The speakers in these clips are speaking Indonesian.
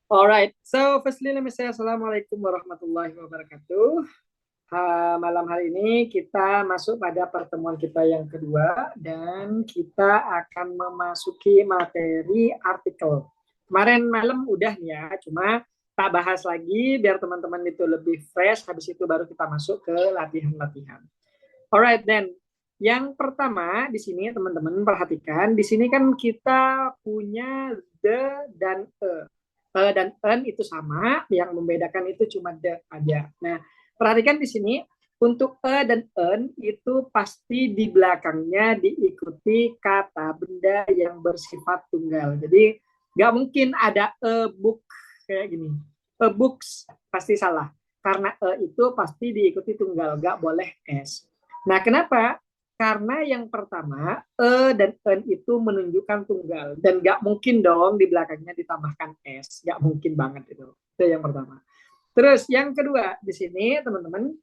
Alright, so firstly let me say Assalamualaikum warahmatullahi wabarakatuh. Malam hari ini kita masuk pada pertemuan kita yang kedua dan kita akan memasuki materi artikel. Kemarin malam udah ya, cuma tak bahas lagi biar teman-teman itu lebih fresh, habis itu baru kita masuk ke latihan-latihan. Alright then, yang pertama di sini teman-teman perhatikan, di sini kan kita punya the dan dan en itu sama, yang membedakan itu cuma the aja. Nah, perhatikan di sini untuk dan en itu pasti di belakangnya diikuti kata benda yang bersifat tunggal. Jadi nggak mungkin ada a book kayak gini. A books pasti salah karena itu pasti diikuti tunggal, nggak boleh s. Nah, kenapa? Karena yang pertama, dan en itu menunjukkan tunggal. Dan nggak mungkin dong di belakangnya ditambahkan s. Nggak mungkin banget itu. Itu yang pertama. Terus yang kedua, di sini teman-teman,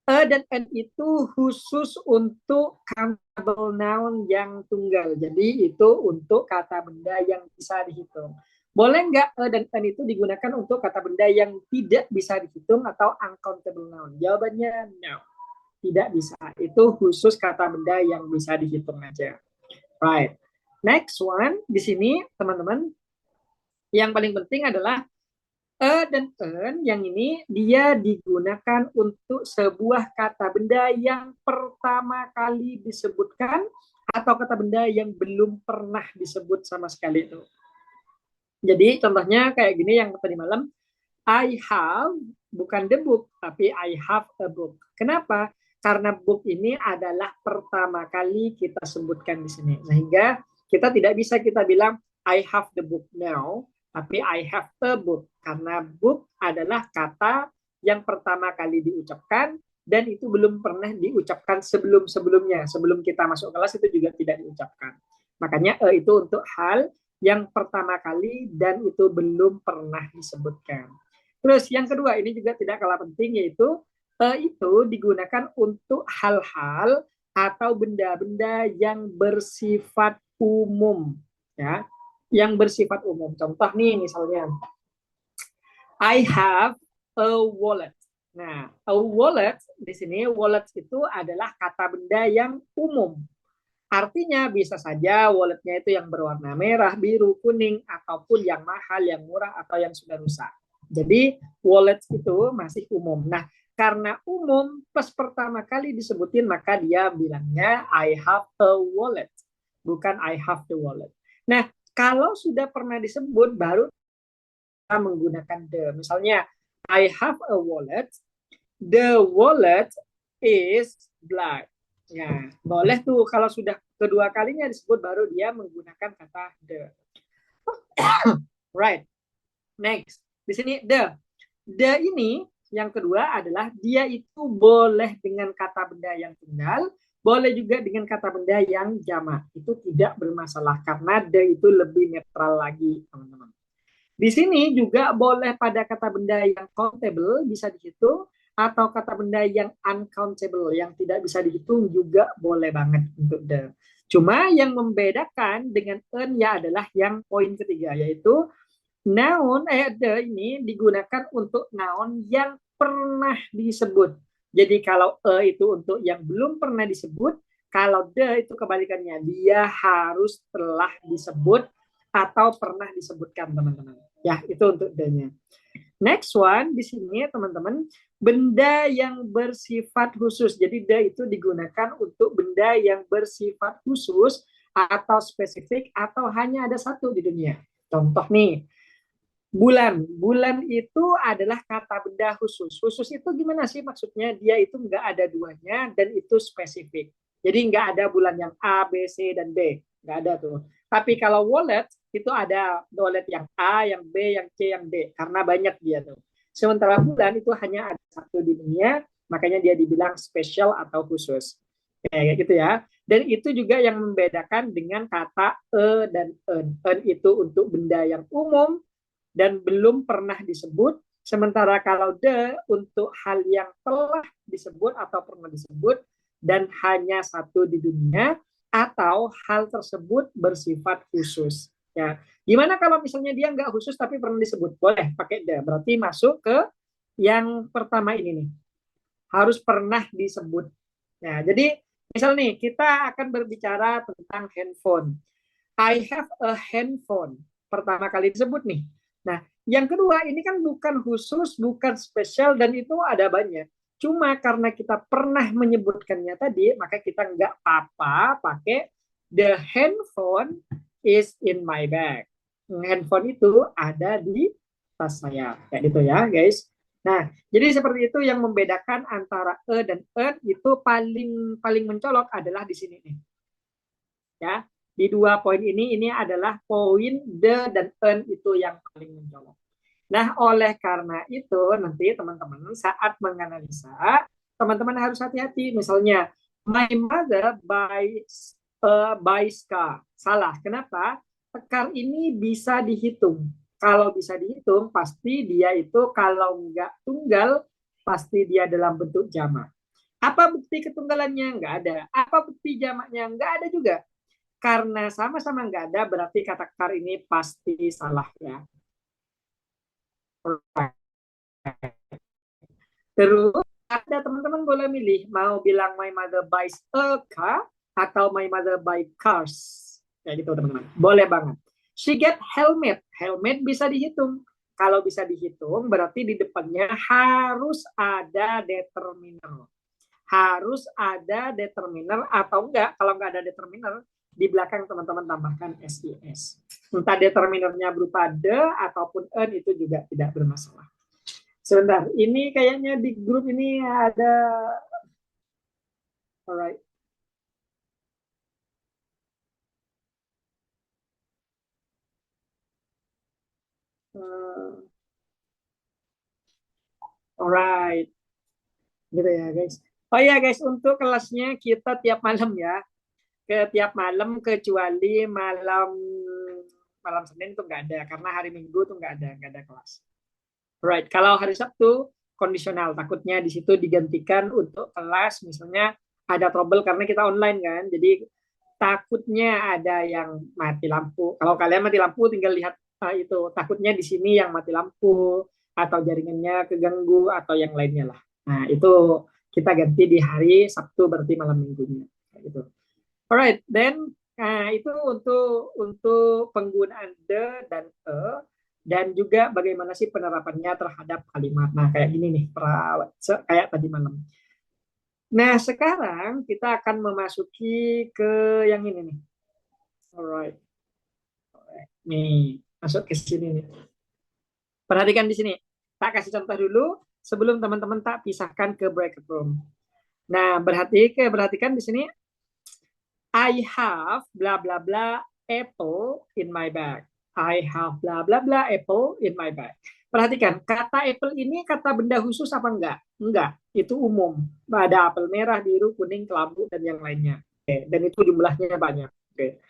dan n itu khusus untuk countable noun yang tunggal. Jadi itu untuk kata benda yang bisa dihitung. Boleh nggak dan n itu digunakan untuk kata benda yang tidak bisa dihitung atau uncountable noun? Jawabannya no. Tidak bisa. Itu khusus kata benda yang bisa dihitung aja. Right. Next one, di sini teman-teman, yang paling penting adalah dan en yang ini dia digunakan untuk sebuah kata benda yang pertama kali disebutkan atau kata benda yang belum pernah disebut sama sekali itu. Jadi contohnya kayak gini yang tadi malam, I have bukan the book, tapi I have a book. Kenapa? Karena book ini adalah pertama kali kita sebutkan di sini. Sehingga kita tidak bisa kita bilang I have the book now, tapi I have a book. Karena book adalah kata yang pertama kali diucapkan dan itu belum pernah diucapkan sebelum-sebelumnya. Sebelum kita masuk kelas itu juga tidak diucapkan. Makanya itu untuk hal yang pertama kali dan itu belum pernah disebutkan. Terus yang kedua ini juga tidak kalah penting yaitu itu digunakan untuk hal-hal atau benda-benda yang bersifat umum ya, yang bersifat umum. Contoh nih misalnya I have a wallet. Nah, a wallet di sini wallet itu adalah kata benda yang umum. Artinya bisa saja walletnya itu yang berwarna merah, biru, kuning, ataupun yang mahal, yang murah, atau yang sudah rusak. Jadi wallet itu masih umum. Nah, karena umum pas pertama kali disebutin maka dia bilangnya I have a wallet, bukan I have the wallet. Nah, kalau sudah pernah disebut baru kita menggunakan the. Misalnya I have a wallet, the wallet is black. Ya, boleh tuh kalau sudah kedua kalinya disebut baru dia menggunakan kata the. Right. Next. Di sini the. The ini yang kedua adalah dia itu boleh dengan kata benda yang tunggal, boleh juga dengan kata benda yang jamak. Itu tidak bermasalah karena the itu lebih netral lagi, teman-teman. Di sini juga boleh pada kata benda yang countable bisa dihitung atau kata benda yang uncountable yang tidak bisa dihitung juga boleh banget untuk the. Cuma yang membedakan dengan en ya adalah yang poin ketiga yaitu noun the ini digunakan untuk noun yang pernah disebut. Jadi kalau itu untuk yang belum pernah disebut, kalau the itu kebalikannya, dia harus telah disebut atau pernah disebutkan teman-teman. Ya, itu untuk the-nya. Next one di sini teman-teman, benda yang bersifat khusus. Jadi the itu digunakan untuk benda yang bersifat khusus atau spesifik atau hanya ada satu di dunia. Contoh nih, bulan. Bulan itu adalah kata benda khusus. Khusus itu gimana sih maksudnya? Dia itu nggak ada duanya dan itu spesifik. Jadi nggak ada bulan yang A, B, C, dan D. Nggak ada tuh. Tapi kalau wallet, itu ada wallet yang A, yang B, yang C, yang D. Karena banyak dia tuh. Sementara bulan itu hanya ada satu di dunia, makanya dia dibilang spesial atau khusus. Kayak gitu ya. Dan itu juga yang membedakan dengan kata dan en. En itu untuk benda yang umum, dan belum pernah disebut. Sementara kalau the untuk hal yang telah disebut atau pernah disebut dan hanya satu di dunia atau hal tersebut bersifat khusus. Ya, gimana kalau misalnya dia nggak khusus tapi pernah disebut? Boleh pakai the. Berarti masuk ke yang pertama ini nih. Harus pernah disebut. Nah, jadi misal nih kita akan berbicara tentang handphone. I have a handphone. Pertama kali disebut nih. Nah, yang kedua ini kan bukan khusus, bukan spesial, dan itu ada banyak. Cuma karena kita pernah menyebutkannya tadi, maka kita nggak apa-apa pakai the handphone is in my bag. Handphone itu ada di tas saya. Kayak gitu ya, guys. Nah, jadi seperti itu yang membedakan antara dan itu paling paling mencolok adalah di sini nih. Ya, di dua poin ini adalah poin the dan an itu yang paling mencolok. Nah, oleh karena itu nanti teman-teman saat menganalisa, teman-teman harus hati-hati. Misalnya, my mother buys car. Salah. Kenapa? Car ini bisa dihitung. Kalau bisa dihitung, pasti dia itu kalau nggak tunggal, pasti dia dalam bentuk jamak. Apa bukti ketunggalannya? Nggak ada. Apa bukti jamaknya? Nggak ada juga. Karena sama-sama nggak ada, berarti kata car ini pasti salah ya. Terus ada teman-teman boleh milih mau bilang my mother buys a car atau my mother buy cars. Kayak gitu teman-teman. Boleh banget. She get helmet. Helmet bisa dihitung. Kalau bisa dihitung berarti di depannya harus ada determiner. Harus ada determiner atau enggak. Kalau enggak ada determiner, di belakang teman-teman tambahkan SIS. Entah determinernya berupa the ataupun an itu juga tidak bermasalah. Sebentar, ini kayaknya di grup ini ada, alright. Uh, alright, gitu ya guys. Oh ya guys, untuk kelasnya kita tiap malam ya, ke tiap malam kecuali malam malam Senin itu nggak ada, karena hari Minggu tuh nggak ada kelas. Right, kalau hari Sabtu kondisional, takutnya di situ digantikan untuk kelas, misalnya ada trouble karena kita online kan, jadi takutnya ada yang mati lampu. Kalau kalian mati lampu, tinggal lihat itu. Takutnya di sini yang mati lampu atau jaringannya keganggu atau yang lainnya lah. Nah itu kita ganti di hari Sabtu berarti malam minggunya. Gitu. Alright, then itu untuk penggunaan the dan dan juga bagaimana sih penerapannya terhadap kalimat. Nah kayak gini nih, kayak tadi malam. Nah sekarang kita akan memasuki ke yang ini nih. Alright. Nih, masuk ke sini nih. Perhatikan di sini. Tak kasih contoh dulu sebelum teman-teman tak pisahkan ke bracket room. Nah, perhatikan di sini. I have bla bla bla apple in my bag. I have bla bla bla apple in my bag. Perhatikan, kata apple ini kata benda khusus apa enggak? Enggak, itu umum. Ada apel merah, biru, kuning, kelabu, dan yang lainnya. Oke, dan itu jumlahnya banyak. Oke.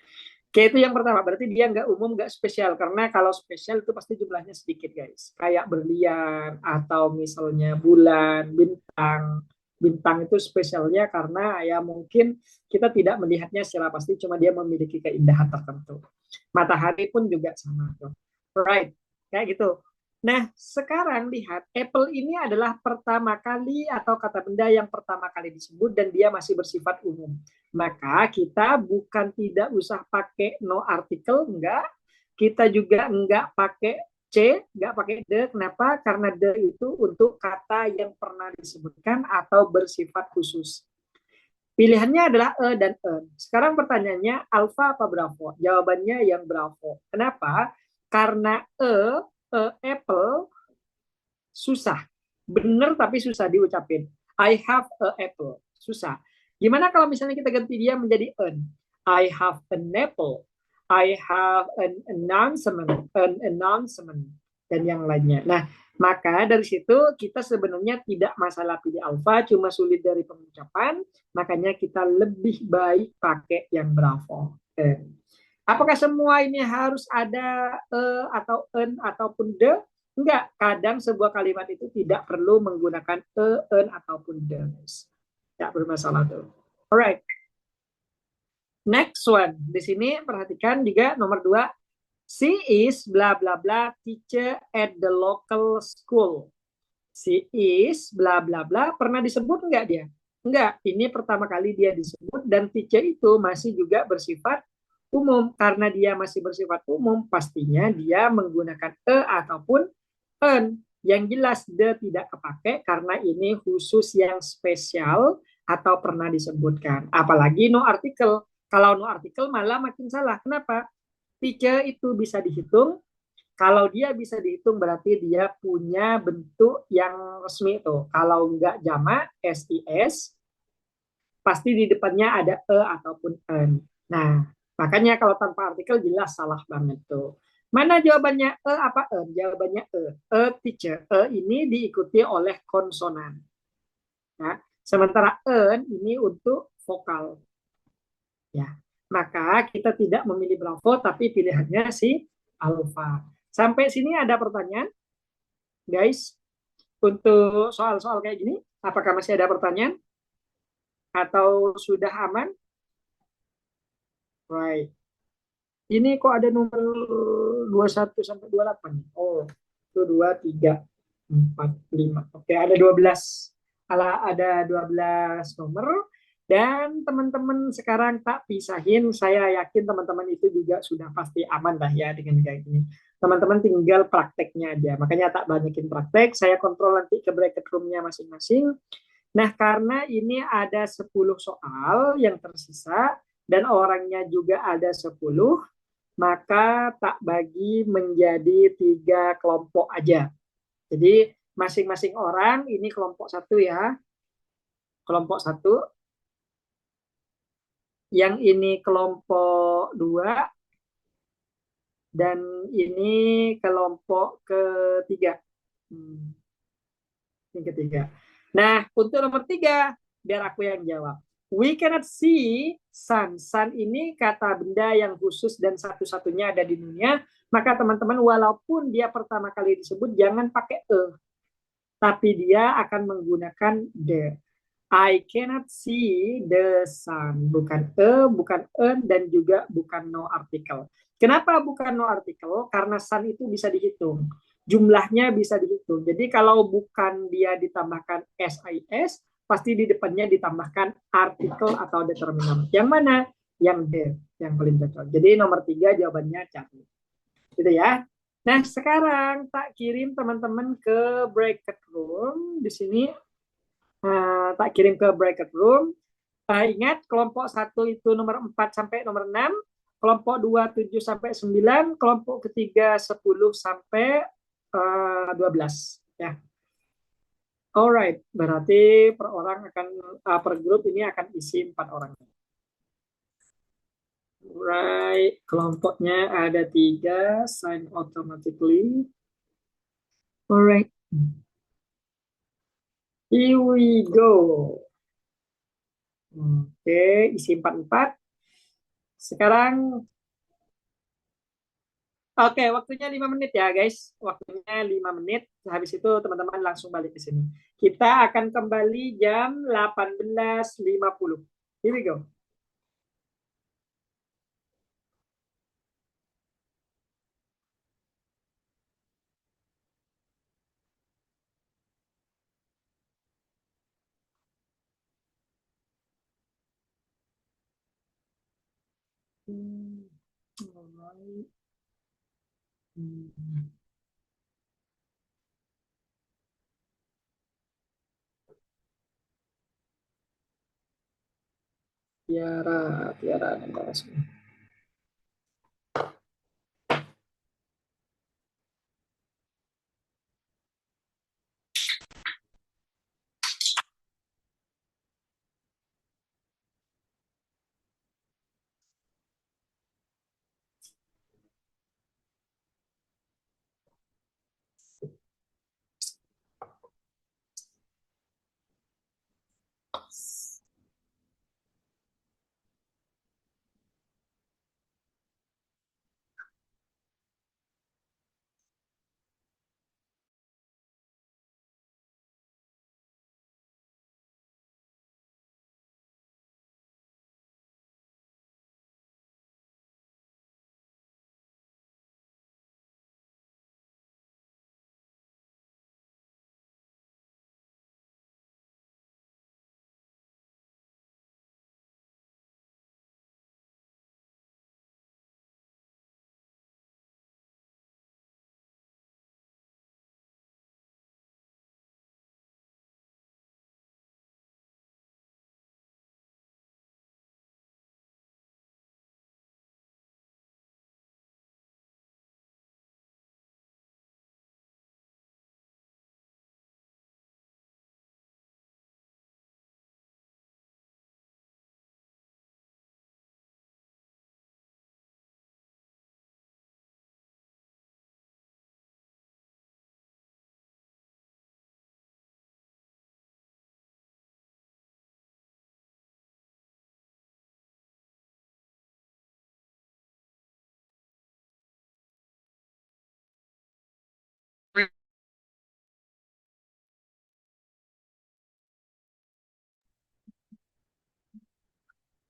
Oke, itu yang pertama. Berarti dia nggak umum, nggak spesial. Karena kalau spesial itu pasti jumlahnya sedikit, guys. Kayak berlian, atau misalnya bulan, bintang. Bintang itu spesialnya karena ya mungkin kita tidak melihatnya secara pasti, cuma dia memiliki keindahan tertentu. Matahari pun juga sama. Right, kayak gitu. Nah, sekarang lihat, Apple ini adalah pertama kali atau kata benda yang pertama kali disebut dan dia masih bersifat umum. Maka kita bukan tidak usah pakai no article, enggak. Kita juga enggak pakai C, enggak pakai the. Kenapa? Karena the itu untuk kata yang pernah disebutkan atau bersifat khusus. Pilihannya adalah e dan en. Sekarang pertanyaannya alfa apa bravo? Jawabannya yang bravo. Kenapa? Karena apple susah. Bener tapi susah diucapin. I have a apple. Susah. Gimana kalau misalnya kita ganti dia menjadi an? I have an apple. I have an announcement dan yang lainnya. Nah, maka dari situ kita sebenarnya tidak masalah pilih alfa, cuma sulit dari pengucapan, makanya kita lebih baik pakai yang bravo. Apakah semua ini harus ada atau en ataupun de? Enggak, kadang sebuah kalimat itu tidak perlu menggunakan en ataupun de. Tidak bermasalah tuh. Alright. Next one. Di sini perhatikan juga nomor 2. She is bla bla bla teacher at the local school. She is bla bla bla. Pernah disebut nggak dia? Enggak, ini pertama kali dia disebut dan teacher itu masih juga bersifat umum. Karena dia masih bersifat umum, pastinya dia menggunakan ataupun an. Yang jelas the tidak kepake karena ini khusus yang spesial atau pernah disebutkan. Apalagi no artikel. Kalau no artikel malah makin salah. Kenapa? Teacher itu bisa dihitung. Kalau dia bisa dihitung berarti dia punya bentuk yang resmi itu. Kalau enggak jamak, SIS, pasti di depannya ada ataupun en. Nah, makanya kalau tanpa artikel jelas salah banget tuh. Mana jawabannya apa en? Jawabannya e. Teacher. Ini diikuti oleh konsonan. Ya. Sementara en ini untuk vokal. Ya. Maka kita tidak memilih Bravo tapi pilihannya si Alfa. Sampai sini ada pertanyaan, guys? Untuk soal-soal kayak gini, apakah masih ada pertanyaan atau sudah aman? Right. Ini kok ada nomor 21 sampai 28? Oh, itu 2, 3, 4, 5. Oke, ada 12. Ada 12 nomor. Dan teman-teman sekarang tak pisahin, saya yakin teman-teman itu juga sudah pasti aman lah ya dengan kayak gini. Teman-teman tinggal prakteknya aja. Makanya tak banyakin praktek, saya kontrol nanti ke bracket room-nya masing-masing. Nah, karena ini ada 10 soal yang tersisa dan orangnya juga ada 10, maka tak bagi menjadi 3 kelompok aja. Jadi masing-masing orang ini kelompok satu ya, kelompok satu, yang ini kelompok dua, dan ini kelompok ketiga. Hmm, yang ketiga. Nah, untuk nomor 3, biar aku yang jawab. We cannot see sun. Sun ini kata benda yang khusus dan satu-satunya ada di dunia. Maka teman-teman, walaupun dia pertama kali disebut, jangan pakai tapi dia akan menggunakan the. I cannot see the sun. Bukan bukan en, dan juga bukan no article. Kenapa bukan no article? Karena sun itu bisa dihitung. Jumlahnya bisa dihitung. Jadi kalau bukan dia ditambahkan SIS, pasti di depannya ditambahkan artikel atau determinan. Yang mana? Yang the, yang paling cocok. Jadi nomor 3 jawabannya cari. Gitu ya. Nah, sekarang tak kirim teman-teman ke bracket room. Di sini tak kirim ke bracket room. Ingat, kelompok 1 itu nomor 4 sampai nomor 6, kelompok 2 7 sampai 9, kelompok ketiga 10 sampai 12 ya. Alright, berarti per orang akan per grup ini akan isi 4 orang. Right, kelompoknya ada 3, sign automatically. Alright, here we go. Oke, isi 44. Sekarang, oke, waktunya 5 menit ya guys. Waktunya 5 menit. Habis itu teman-teman langsung balik ke sini. Kita akan kembali jam 18.50. Here we go. Alright. Tiara, Tiara, nomor.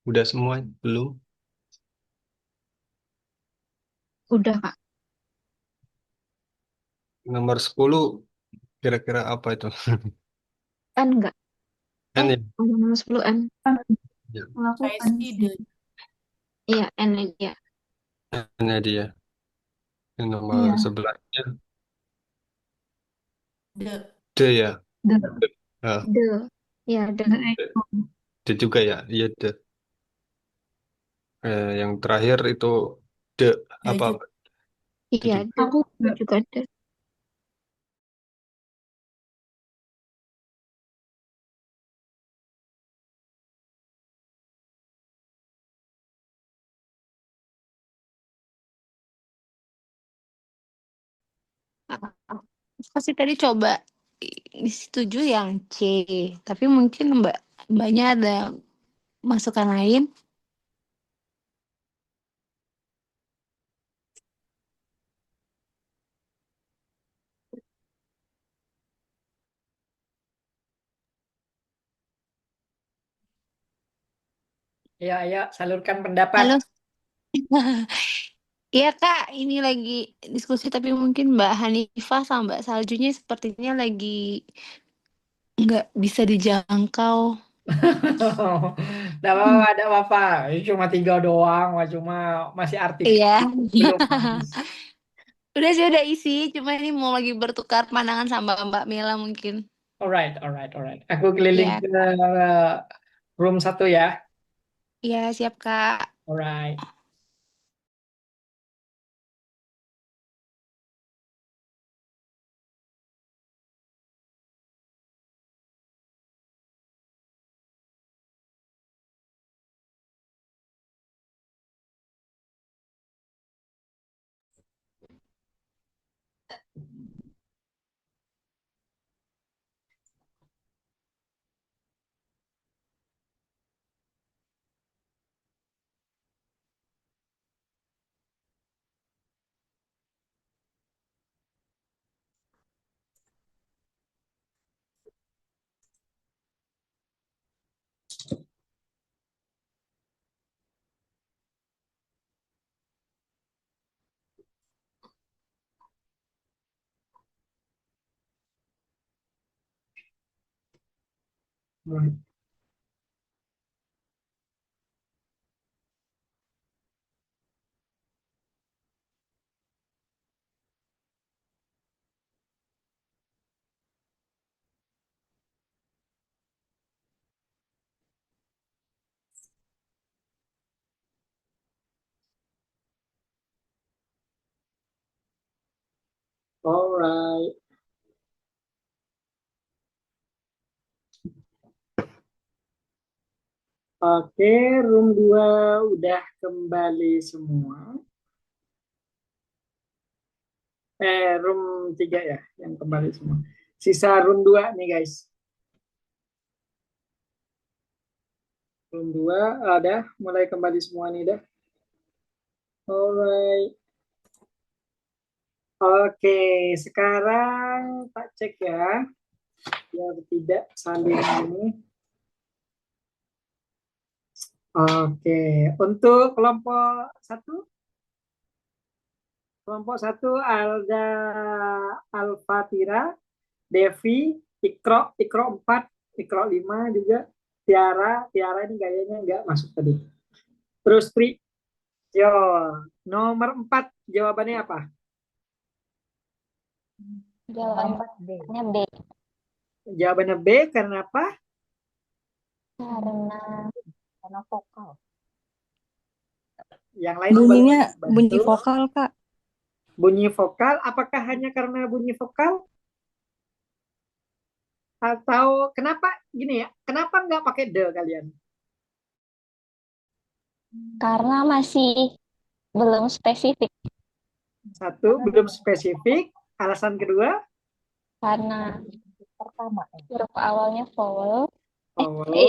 Udah semua? Belum? Udah, Kak. Nomor 10 kira-kira apa itu? N enggak? N ya? Nomor 10 N. Ya. Aku N sih. Iya, N aja. N ya dia. Yang nomor Iya. 11-nya The. D ya? The. Ah, The. Iya, the. D, D juga ya? Iya D. Yang terakhir itu D The apa? juga. D Iya, juga. the. Aku juga the. Aku sih tadi coba setuju yang C, tapi mungkin mbaknya ada masukan lain. Ya, ayo salurkan pendapat. Halo. Iya Kak, ini lagi diskusi tapi mungkin Mbak Hanifah sama Mbak Saljunya sepertinya lagi nggak bisa dijangkau. Tidak apa-apa, tidak apa-apa. Ini cuma tiga doang, cuma masih Iya. artifisial, belum habis. Udah sih udah isi, cuma ini mau lagi bertukar pandangan sama Mbak Mila mungkin. Alright, alright, alright. Aku keliling Iya, ke room satu ya. iya siap Kak. Alright. Alright. Oke, room 2 udah kembali semua. Room 3 ya, yang kembali semua. Sisa room 2 nih guys. Room 2 ada mulai kembali semua nih dah. Alright. Oke, sekarang tak cek ya. Biar tidak saling ini. Oke, untuk kelompok satu Alda Alfatira, Devi, Ikro 4, Ikro 5 juga, Tiara ini kayaknya nggak masuk tadi. Terus Pri, yo, nomor 4 jawabannya apa? Jawabannya B. Jawabannya B, karena apa? Karena vokal. Yang lain boleh Bunyinya bunyi bantu. vokal, Kak. Bunyi vokal, apakah hanya karena bunyi vokal? Atau kenapa gini ya? Kenapa nggak pakai the kalian? Karena masih belum spesifik. Satu, belum spesifik. Alasan kedua, Karena huruf awalnya vowel. Eh, vowel.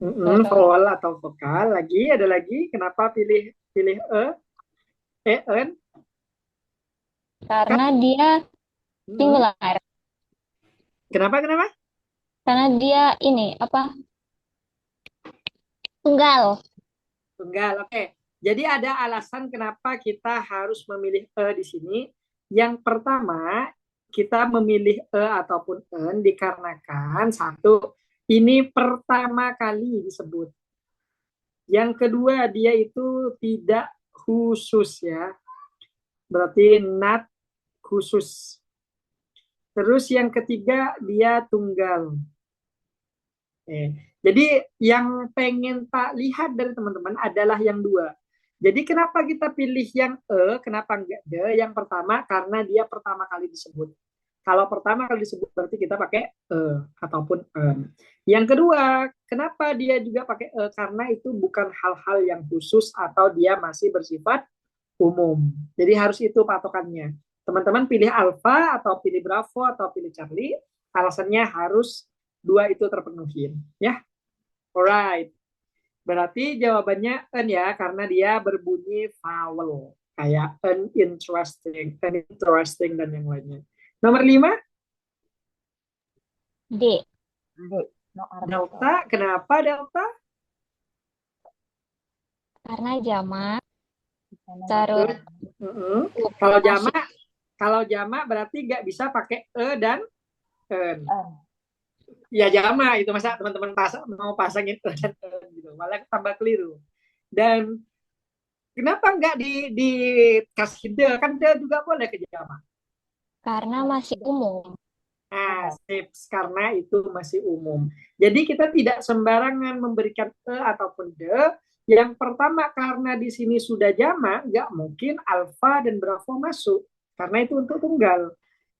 sorry. Vowel atau vokal. Lagi, ada lagi. Kenapa pilih pilih en? Karena dia Mm-mm. singular. Kenapa? Karena dia ini apa? Tunggal. Tunggal. Oke. Jadi ada alasan kenapa kita harus memilih di sini. Yang pertama, kita memilih ataupun en dikarenakan satu, ini pertama kali disebut. Yang kedua, dia itu tidak khusus ya. Berarti not khusus. Terus yang ketiga, dia tunggal. Jadi yang pengen tak lihat dari teman-teman adalah yang dua. Jadi kenapa kita pilih yang kenapa enggak de? Yang pertama karena dia pertama kali disebut. Kalau pertama kali disebut berarti kita pakai ataupun en. Yang kedua, kenapa dia juga pakai karena itu bukan hal-hal yang khusus atau dia masih bersifat umum. Jadi harus itu patokannya. Teman-teman pilih alfa atau pilih bravo atau pilih Charlie, alasannya harus dua itu terpenuhi. Ya, alright. Berarti jawabannya en ya, karena dia berbunyi vowel. Kayak uninteresting dan yang lainnya. Nomor 5, D. D. No article. delta. Kenapa delta? Karena jamak. Terus, Terus kalau jamak berarti nggak bisa pakai dan en. en. Ya jamak itu, masa teman-teman mau pasangin dan gitu, malah tambah keliru. Dan kenapa nggak dikasih de? Kan de juga boleh ke jamak. Karena masih umum. Nah, tips karena itu masih umum. Jadi kita tidak sembarangan memberikan ataupun de. Yang pertama karena di sini sudah jamak, nggak mungkin alfa dan bravo masuk karena itu untuk tunggal.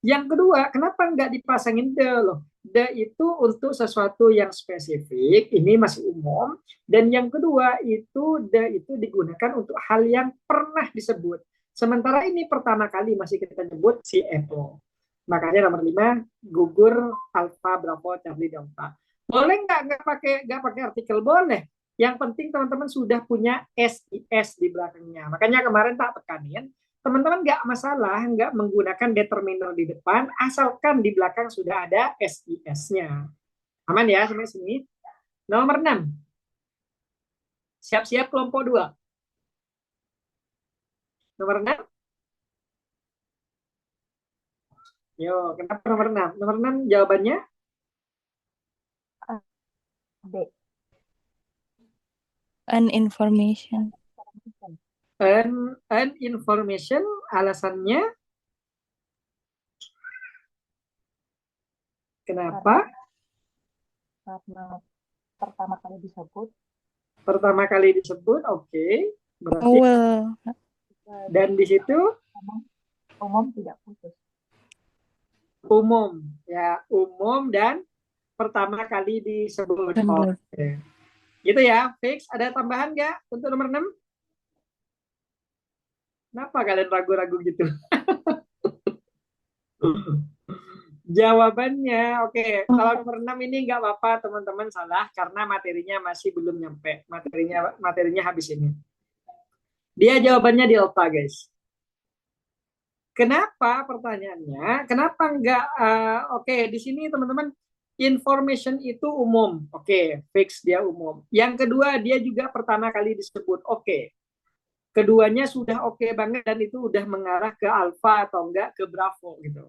Yang kedua, kenapa nggak dipasangin de loh? De itu untuk sesuatu yang spesifik, ini masih umum. Dan yang kedua itu de itu digunakan untuk hal yang pernah disebut. Sementara ini pertama kali masih kita sebut si Apple. Makanya nomor 5 gugur alfa bravo Charlie delta. Boleh nggak pakai artikel? Boleh. Yang penting teman-teman sudah punya SIS di belakangnya. Makanya kemarin tak tekanin, teman-teman nggak masalah nggak menggunakan determiner di depan, asalkan di belakang sudah ada SIS-nya. Aman ya sampai sini? Nomor 6. Siap-siap kelompok 2. Nomor 6. Yo, kenapa nomor 6? Nomor 6 jawabannya? D. An information. An information, alasannya kenapa? Karena pertama kali disebut. Pertama kali disebut, oke. Berarti Well, dan di situ Umum tidak khusus. umum, ya umum dan pertama kali disebut. Disebut. Oke. Gitu ya, fix. Ada tambahan nggak untuk nomor 6? Kenapa kalian ragu-ragu gitu? Jawabannya, oke. Kalau nomor 6 ini nggak apa-apa teman-teman salah karena materinya masih belum nyampe. Materinya habis ini. Dia jawabannya delta, guys. Kenapa pertanyaannya? Kenapa nggak? Oke, di sini teman-teman information itu umum. Oke, fix dia umum. Yang kedua dia juga pertama kali disebut. Oke. Keduanya sudah oke banget dan itu udah mengarah ke alfa atau enggak ke bravo gitu.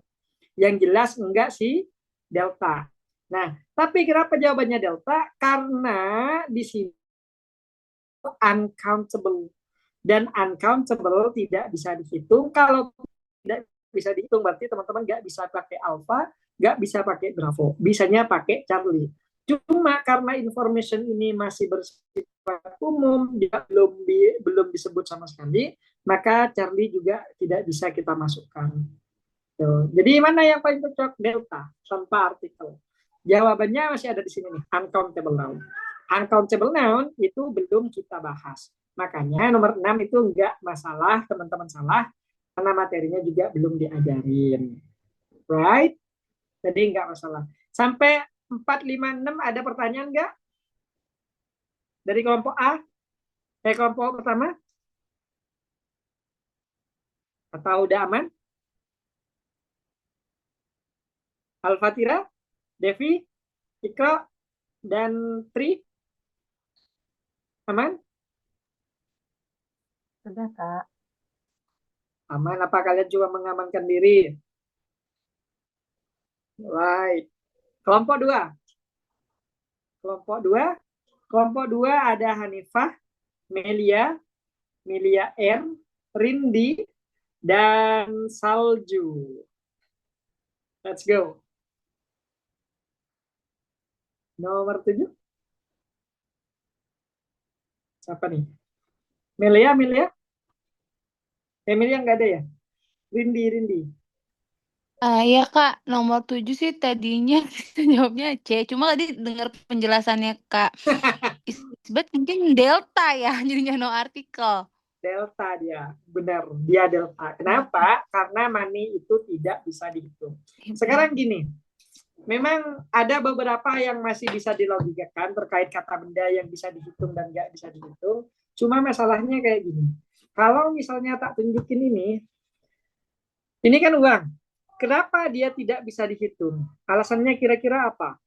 Yang jelas enggak sih delta. Nah, tapi kenapa jawabannya delta? Karena di sini uncountable. Dan uncountable tidak bisa dihitung. Kalau tidak bisa dihitung berarti teman-teman nggak bisa pakai alpha, nggak bisa pakai bravo. Bisanya pakai Charlie. Cuma karena information ini masih bersifat umum, dia belum disebut sama sekali, maka Charlie juga tidak bisa kita masukkan. Tuh. Jadi mana yang paling cocok? Delta, tanpa artikel. Jawabannya masih ada di sini nih, uncountable noun. Uncountable noun itu belum kita bahas. Makanya nomor 6 itu enggak masalah, teman-teman salah, karena materinya juga belum diajarin. Right? Jadi enggak masalah. Sampai 4, 5, 6 ada pertanyaan enggak? Dari kelompok A? Kelompok pertama? Atau udah aman? Al-Fatira, Devi, Ikra, dan Tri? Aman? Sudah, Kak. Aman apa kalian cuma mengamankan diri? Right. Kelompok dua. Kelompok dua. Kelompok dua ada Hanifah, Melia, Melia R, Rindi, dan Salju. Let's go. Nomor 7. Siapa nih? Melia, Melia? Melia nggak ada ya? Rindi, Rindi. Ya Kak, nomor 7 sih tadinya jawabnya C. Cuma tadi dengar penjelasannya Kak Isbeth mungkin delta ya, jadinya no artikel. Delta dia, benar, dia delta. Kenapa? Karena money itu tidak bisa dihitung. Sekarang gini, memang ada beberapa yang masih bisa dilogikakan terkait kata benda yang bisa dihitung dan nggak bisa dihitung. Cuma masalahnya kayak gini. Kalau misalnya tak tunjukin ini kan uang. Kenapa dia tidak bisa dihitung? Alasannya kira-kira apa?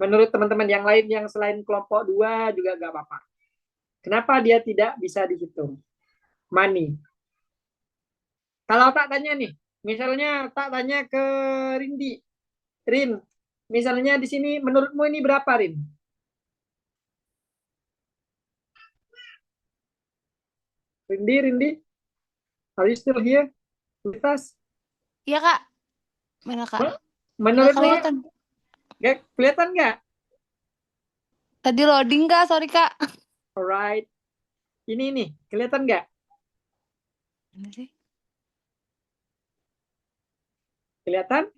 Menurut teman-teman yang lain yang selain kelompok 2 juga nggak apa-apa. Kenapa dia tidak bisa dihitung? Money. Kalau tak tanya nih, misalnya tak tanya ke Rindi. Rin, misalnya di sini menurutmu ini berapa, Rin? Rindi, Rindi, are you still here with us? Iya Kak. Mana Kak? Nggak Menurutmu kelihatan. kelihatan nggak? Tadi loading Kak, sorry Kak. Alright. Ini nih, kelihatan nggak? Mana sih? Kelihatan?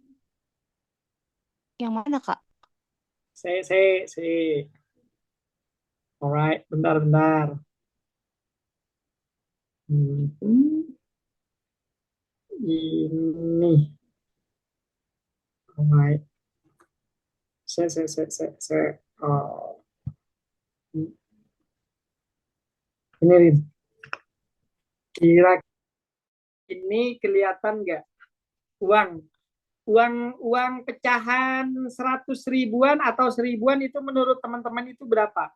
Yang mana Kak? Saya. Alright, bentar. Ini. Alright. Saya. Oh. Ini, Rin. Kira ini kelihatan nggak? Uang pecahan 100 ribuan atau 1000-an itu menurut teman-teman itu berapa?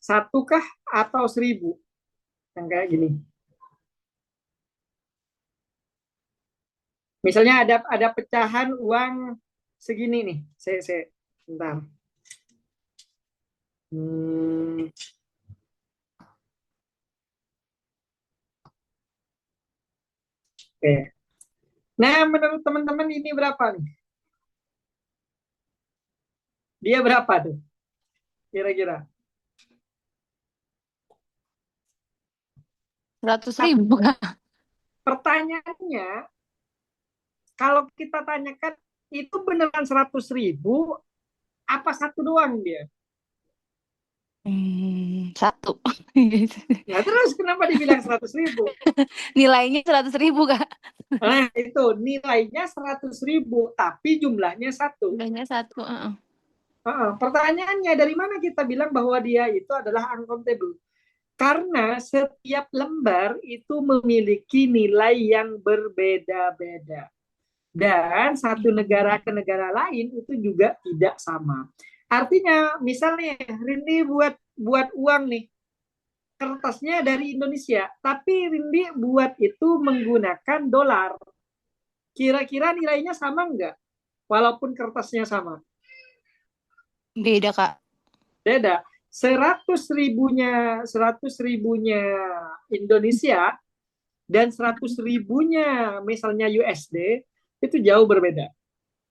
1 kah atau 1000? Yang kayak gini. Misalnya ada pecahan uang segini nih. Saya bentar. Oke. Nah, menurut teman-teman ini berapa nih? Dia berapa tuh? Kira-kira. 100.000 Kak. Pertanyaannya, kalau kita tanyakan itu beneran 100.000 apa satu doang dia? 1. Nah, terus kenapa dibilang 100.000? Nilainya 100.000 Kak. Nah, itu nilainya 100.000 tapi jumlahnya 1. Jumlahnya 1. Pertanyaannya dari mana kita bilang bahwa dia itu adalah uncountable? Karena setiap lembar itu memiliki nilai yang berbeda-beda. Dan satu negara ke negara lain itu juga tidak sama. Artinya, misalnya Rindi buat uang nih, kertasnya dari Indonesia, tapi Rindi buat itu menggunakan dolar. Kira-kira nilainya sama nggak? Walaupun kertasnya sama. Beda Kak. Beda. 100 ribunya Indonesia dan 100 ribunya misalnya USD itu jauh berbeda.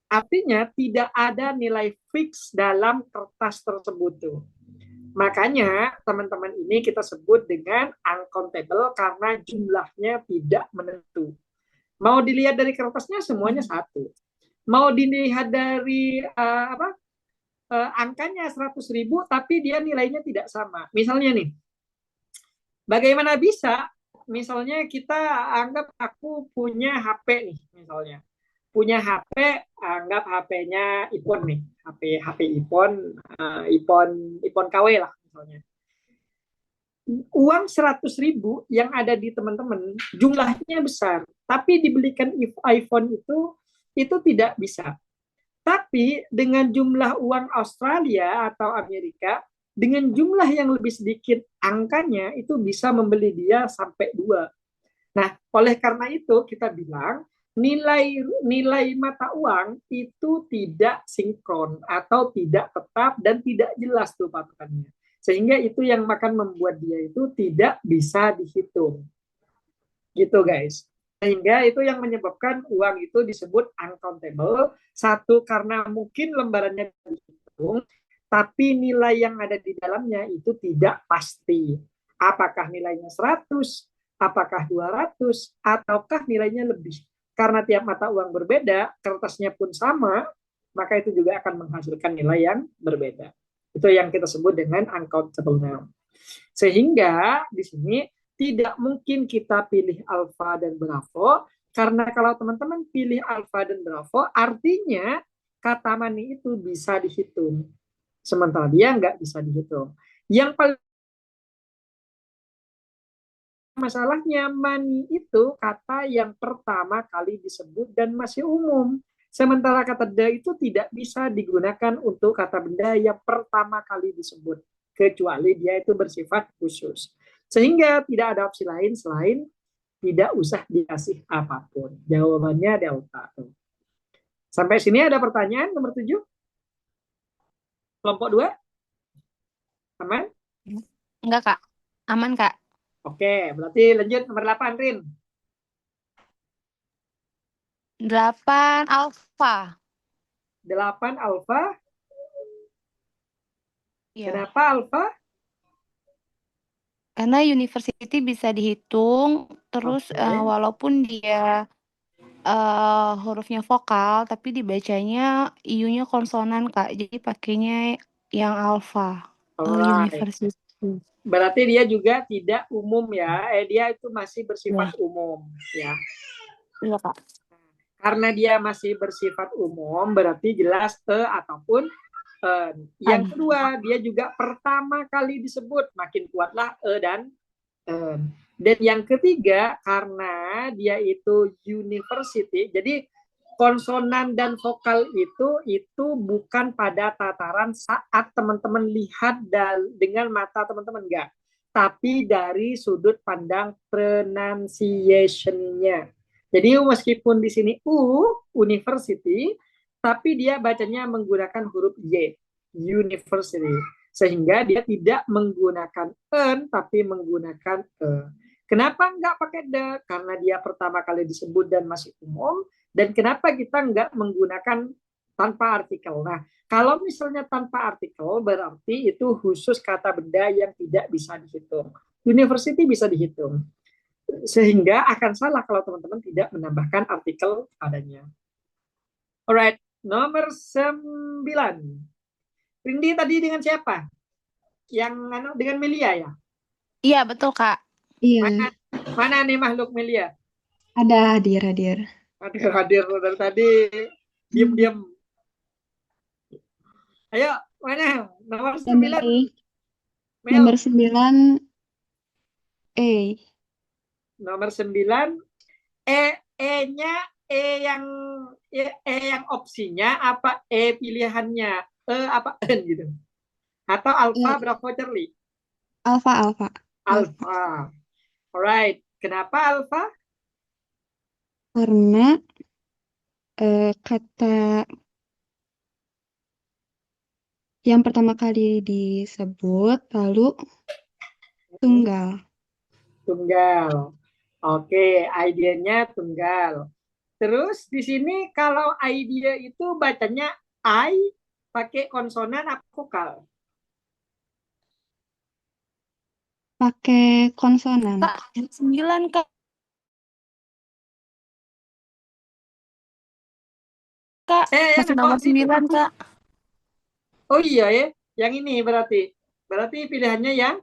Artinya tidak ada nilai fix dalam kertas tersebut tuh. Makanya teman-teman ini kita sebut dengan uncountable karena jumlahnya tidak menentu. Mau dilihat dari kertasnya semuanya satu. Mau dilihat dari angkanya 100.000 tapi dia nilainya tidak sama. Misalnya nih, bagaimana bisa misalnya kita anggap aku punya HP nih misalnya. Punya HP, anggap HP-nya iPhone nih. HP iPhone KW lah misalnya. Uang 100.000 yang ada di teman-teman jumlahnya besar, tapi dibelikan iPhone itu tidak bisa. Tapi dengan jumlah uang Australia atau Amerika dengan jumlah yang lebih sedikit angkanya itu bisa membeli dia sampai 2. Nah, oleh karena itu kita bilang nilai nilai mata uang itu tidak sinkron atau tidak tetap dan tidak jelas tuh patokannya. Sehingga itu yang akan membuat dia itu tidak bisa dihitung. Gitu guys. Sehingga itu yang menyebabkan uang itu disebut uncountable. Satu, karena mungkin lembarannya dihitung, tapi nilai yang ada di dalamnya itu tidak pasti. Apakah nilainya 100, apakah 200, ataukah nilainya lebih. Karena tiap mata uang berbeda, kertasnya pun sama, maka itu juga akan menghasilkan nilai yang berbeda. Itu yang kita sebut dengan uncountable noun. Sehingga di sini tidak mungkin kita pilih alfa dan bravo, karena kalau teman-teman pilih alfa dan bravo, artinya kata money itu bisa dihitung. Sementara dia nggak bisa dihitung. Yang paling masalahnya money itu kata yang pertama kali disebut dan masih umum. Sementara kata the itu tidak bisa digunakan untuk kata benda yang pertama kali disebut, kecuali dia itu bersifat khusus. Sehingga tidak ada opsi lain selain tidak usah dikasih apapun. Jawabannya delta. Sampai sini ada pertanyaan nomor 7? Kelompok 2? Aman? Enggak, Kak. Aman, Kak. Oke, berarti lanjut nomor 8, Rin. 8 alfa. 8 alfa. Iya. Kenapa alfa? Karena university bisa dihitung, terus Oke. walaupun dia hurufnya vokal, tapi dibacanya iu-nya konsonan, Kak. Jadi pakainya yang alfa. Alright. University. Berarti dia juga tidak umum ya. Dia itu masih bersifat umum ya. Iya, Kak. Karena dia masih bersifat umum, berarti jelas ataupun yang kedua, dia juga pertama kali disebut, makin kuatlah dan en. Dan yang ketiga, karena dia itu university, jadi konsonan dan vokal itu bukan pada tataran saat teman-teman lihat dengan mata teman-teman, enggak. Tapi dari sudut pandang pronunciation-nya. Jadi meskipun di sini university, tapi dia bacanya menggunakan huruf Y, university. Sehingga dia tidak menggunakan en, tapi menggunakan e. Kenapa nggak pakai the? Karena dia pertama kali disebut dan masih umum. Dan kenapa kita nggak menggunakan tanpa artikel? Nah, kalau misalnya tanpa artikel, berarti itu khusus kata benda yang tidak bisa dihitung. University bisa dihitung. Sehingga akan salah kalau teman-teman tidak menambahkan artikel padanya. Alright, nomor 9. Rindi tadi dengan siapa? Yang dengan Melia ya? Iya, betul, Kak. Iya, Mana nih makhluk Melia? ada hadir. Hadir dari tadi. Diam-diam. Ayo, mana? Nomor 9. Mel. Nomor 9 E. Nomor 9. E-nya yang opsinya apa pilihannya? Apa N gitu? Atau alfa, bravo, Charlie? Alfa. Alfa. Alright. Kenapa alfa? Karena kata yang pertama kali disebut lalu tunggal. Tunggal. Oke, idenya tunggal. Terus di sini kalau idea itu bacanya I pakai konsonan apa vokal? Pakai konsonan. Kak, 9, Kak. Kak, masih nomor 9, Kak. Oh iya ya, yang ini berarti. Berarti pilihannya yang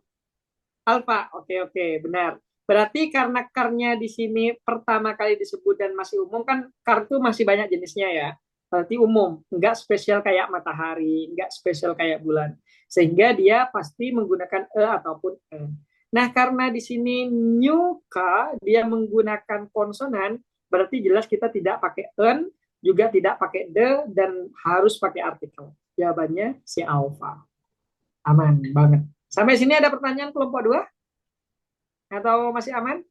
alfa. Oke, benar. Berarti karena karnya di sini pertama kali disebut dan masih umum, kan kar itu masih banyak jenisnya ya. Berarti umum, nggak spesial kayak matahari, nggak spesial kayak bulan. Sehingga dia pasti menggunakan e ataupun n. Nah, karena di sini new ka dia menggunakan konsonan, berarti jelas kita tidak pakai n, juga tidak pakai the, dan harus pakai artikel. Jawabannya si alfa. Aman banget. Sampai sini ada pertanyaan kelompok 2? Atau masih aman?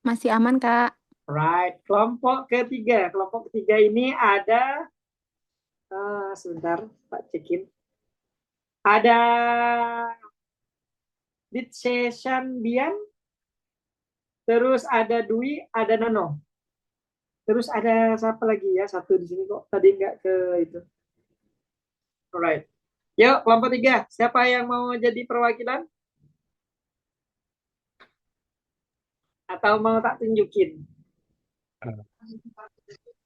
Masih aman, Kak. Right. Kelompok ketiga. Kelompok ketiga ini ada, sebentar, Pak cekin. Ada Ditsesan Bian, terus ada Dwi, ada Nono. Terus ada siapa lagi ya? Satu di sini kok tadi nggak ke itu. Alright. Yuk, kelompok 3. Siapa yang mau jadi perwakilan? Atau mau tak tunjukin?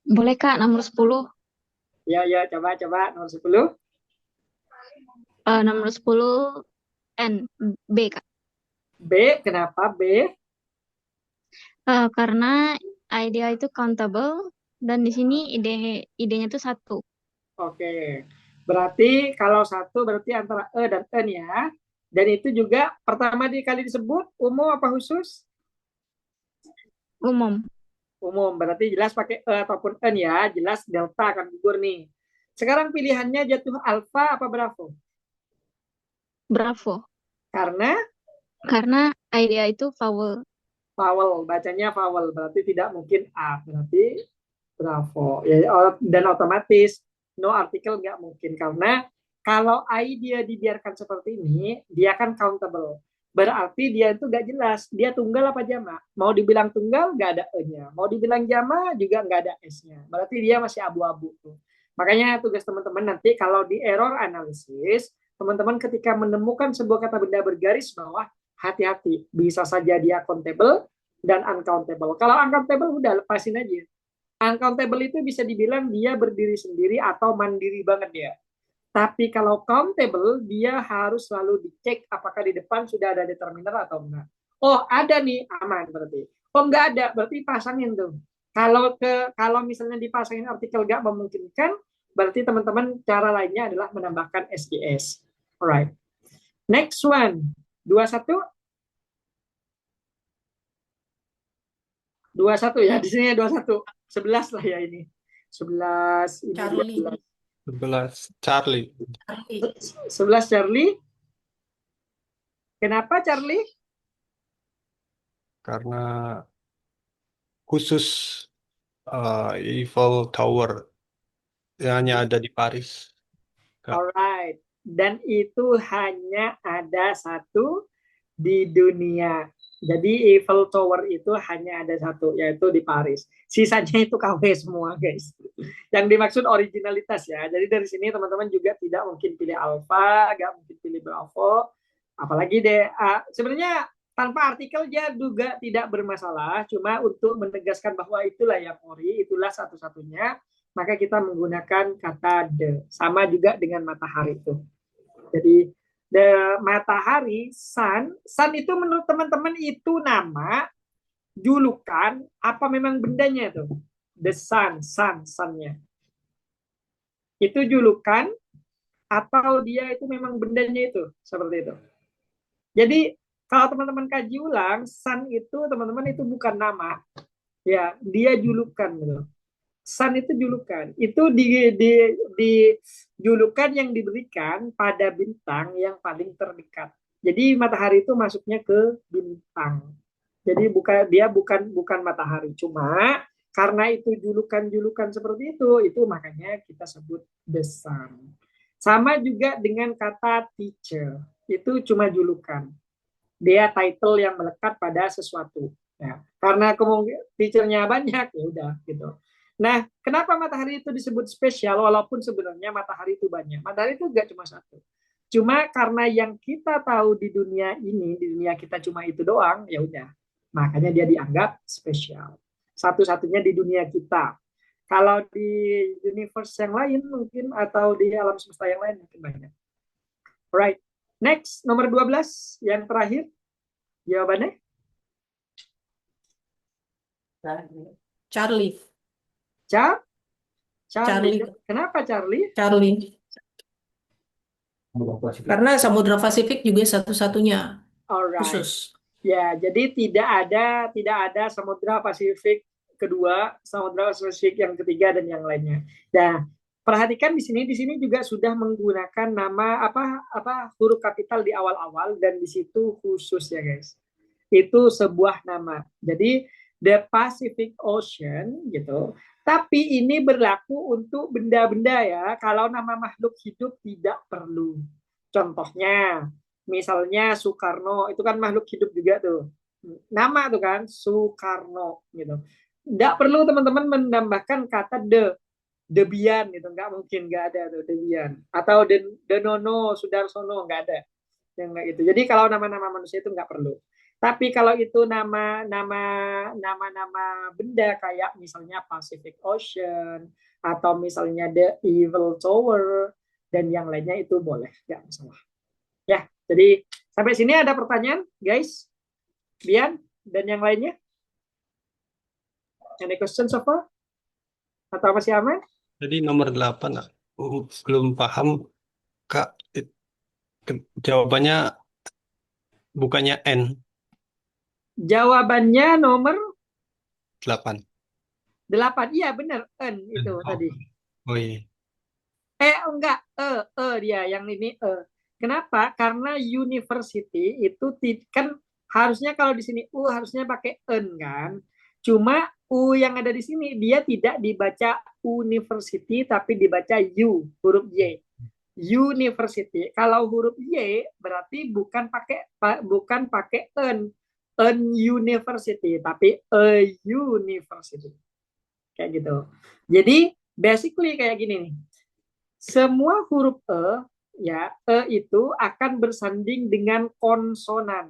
Boleh Kak, nomor 10. Ya, coba nomor 10. Nomor 10 N, B Kak. B, kenapa B? Karena idea itu countable dan di sini idenya itu satu. Oke. Berarti kalau satu berarti antara E dan N ya. Dan itu juga pertama kali disebut umum apa khusus? Umum. Umum. Berarti jelas pakai E ataupun N ya. Jelas delta akan gugur nih. Sekarang pilihannya jatuh alfa apa bravo? Bravo. Karena idea itu vowel. vowel, bacanya vowel. Berarti tidak mungkin A. Berarti bravo. Ya, dan otomatis no artikel nggak mungkin. Karena kalau idea dibiarkan seperti ini, dia kan countable. Berarti dia itu nggak jelas. Dia tunggal apa jama? Mau dibilang tunggal, nggak ada E-nya. Mau dibilang jama, juga nggak ada S-nya. Berarti dia masih abu-abu tuh. Makanya tugas teman-teman nanti kalau di error analisis, teman-teman ketika menemukan sebuah kata benda bergaris bawah, hati-hati. Bisa saja dia countable dan uncountable. Kalau uncountable udah lepasin aja. Uncountable itu bisa dibilang dia berdiri sendiri atau mandiri banget dia. Tapi kalau countable, dia harus selalu dicek apakah di depan sudah ada determiner atau enggak. Oh, ada nih, aman berarti. Oh, enggak ada, berarti pasangin tuh. Kalau misalnya dipasangin artikel enggak memungkinkan, berarti teman-teman cara lainnya adalah menambahkan SGS. Alright. Next one. 21. 21 ya, di sini 21. 11 lah ya ini. 11, ini Charlie. 11 Charlie. 11 Charlie. Kenapa Charlie? Karena khusus Eiffel Tower yang hanya ada di Paris. Kak. Alright. Dan itu hanya ada satu di dunia. Jadi Eiffel Tower itu hanya ada satu, yaitu di Paris. Sisanya itu KW semua, guys. Yang dimaksud originalitas ya. Jadi dari sini teman-teman juga tidak mungkin pilih Alpha, nggak mungkin pilih Bravo, apalagi DA. Sebenarnya tanpa artikel dia juga tidak bermasalah. Cuma untuk menegaskan bahwa itulah yang ori, itulah satu-satunya, maka kita menggunakan kata the. Sama juga dengan matahari itu. Jadi matahari, sun itu menurut teman-teman itu nama, julukan, apa memang bendanya itu? The sunnya. Itu julukan atau dia itu memang bendanya itu? Seperti itu. Jadi kalau teman-teman kaji ulang, sun itu teman-teman itu bukan nama. Ya, dia julukan gitu. Sun itu julukan. Itu di julukan yang diberikan pada bintang yang paling terdekat. Jadi matahari itu masuknya ke bintang. Jadi dia bukan matahari. Cuma karena itu julukan-julukan seperti itu makanya kita sebut the sun. Sama juga dengan kata teacher. Itu cuma julukan. Dia title yang melekat pada sesuatu. Ya, karena teachernya banyak, ya udah gitu. Nah, kenapa matahari itu disebut spesial walaupun sebenarnya matahari itu banyak? Matahari itu nggak cuma satu. Cuma karena yang kita tahu di dunia ini, di dunia kita cuma itu doang, ya udah. Makanya dia dianggap spesial. Satu-satunya di dunia kita. Kalau di universe yang lain mungkin atau di alam semesta yang lain mungkin banyak. Right. Next, nomor 12 yang terakhir. Jawabannya? Charlie. Charlie. Kenapa Charlie? Charlie. Karena Samudra Pasifik juga satu-satunya khusus. Ya, jadi tidak ada Samudra Pasifik kedua, Samudra Pasifik yang ketiga dan yang lainnya. Nah, Perhatikan di sini juga sudah menggunakan nama apa huruf kapital di awal-awal dan di situ khusus ya guys. Itu sebuah nama. Jadi the Pacific Ocean gitu. Tapi ini berlaku untuk benda-benda ya. Kalau nama makhluk hidup tidak perlu. Contohnya, misalnya Soekarno, itu kan makhluk hidup juga tuh. Nama tuh kan Soekarno gitu. Tidak perlu teman-teman menambahkan kata Debian gitu, nggak mungkin, nggak ada tuh Debian. Atau Denono, Sudarsono, nggak ada yang nggak itu. Jadi kalau nama-nama manusia itu nggak perlu. Tapi kalau itu nama-nama benda kayak misalnya Pacific Ocean atau misalnya The Evil Tower dan yang lainnya itu boleh, nggak masalah. Ya, jadi sampai sini ada pertanyaan, guys, Bian dan yang lainnya? Any question so far? Atau masih aman? Jadi nomor 8 belum paham Kak. Jawabannya bukannya N, Jawabannya nomor 8. 8. Iya benar, N itu Oh, tadi. oh iya. Enggak, dia yang ini. Kenapa? Karena university itu kan harusnya kalau di sini U harusnya pakai N kan. Cuma U yang ada di sini dia tidak dibaca university tapi dibaca U, huruf Y. University. Kalau huruf Y berarti bukan pakai N university tapi a university. Kayak gitu. Jadi basically kayak gini nih. Semua huruf itu akan bersanding dengan konsonan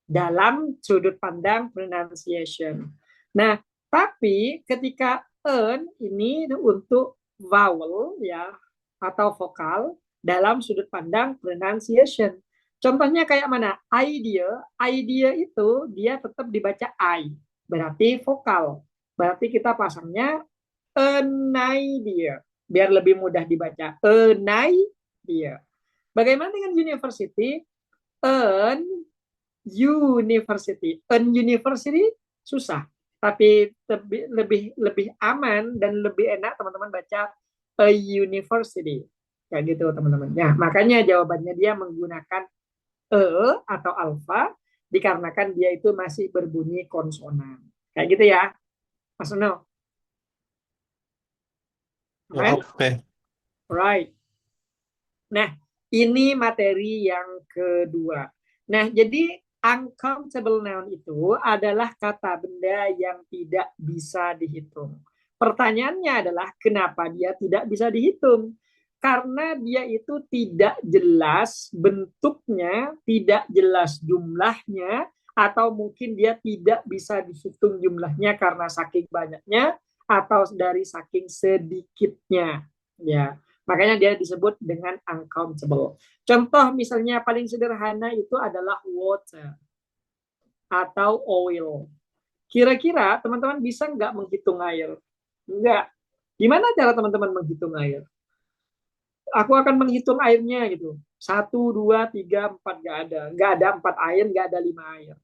dalam sudut pandang pronunciation. Nah, tapi ketika en ini untuk vowel ya atau vokal dalam sudut pandang pronunciation. Contohnya kayak mana? Idea itu dia tetap dibaca I, berarti vokal. Berarti kita pasangnya an idea biar lebih mudah dibaca. An idea. Bagaimana dengan university? An university. An university susah, tapi lebih aman dan lebih enak teman-teman baca a university. Kayak gitu teman-teman. Ya, makanya jawabannya dia menggunakan atau alfa dikarenakan dia itu masih berbunyi konsonan. Kayak gitu ya. Mas Uno. Oke. Right. Nah, ini materi yang kedua. Nah, jadi uncountable noun itu adalah kata benda yang tidak bisa dihitung. Pertanyaannya adalah kenapa dia tidak bisa dihitung? Karena dia itu tidak jelas bentuknya, tidak jelas jumlahnya, atau mungkin dia tidak bisa dihitung jumlahnya karena saking banyaknya atau dari saking sedikitnya. Ya, makanya dia disebut dengan uncountable. Contoh misalnya paling sederhana itu adalah water atau oil. Kira-kira teman-teman bisa nggak menghitung air? Enggak. Gimana cara teman-teman menghitung air? Aku akan menghitung airnya gitu. 1, 2, 3, 4, nggak ada. Nggak ada 4 air, nggak ada 5 air.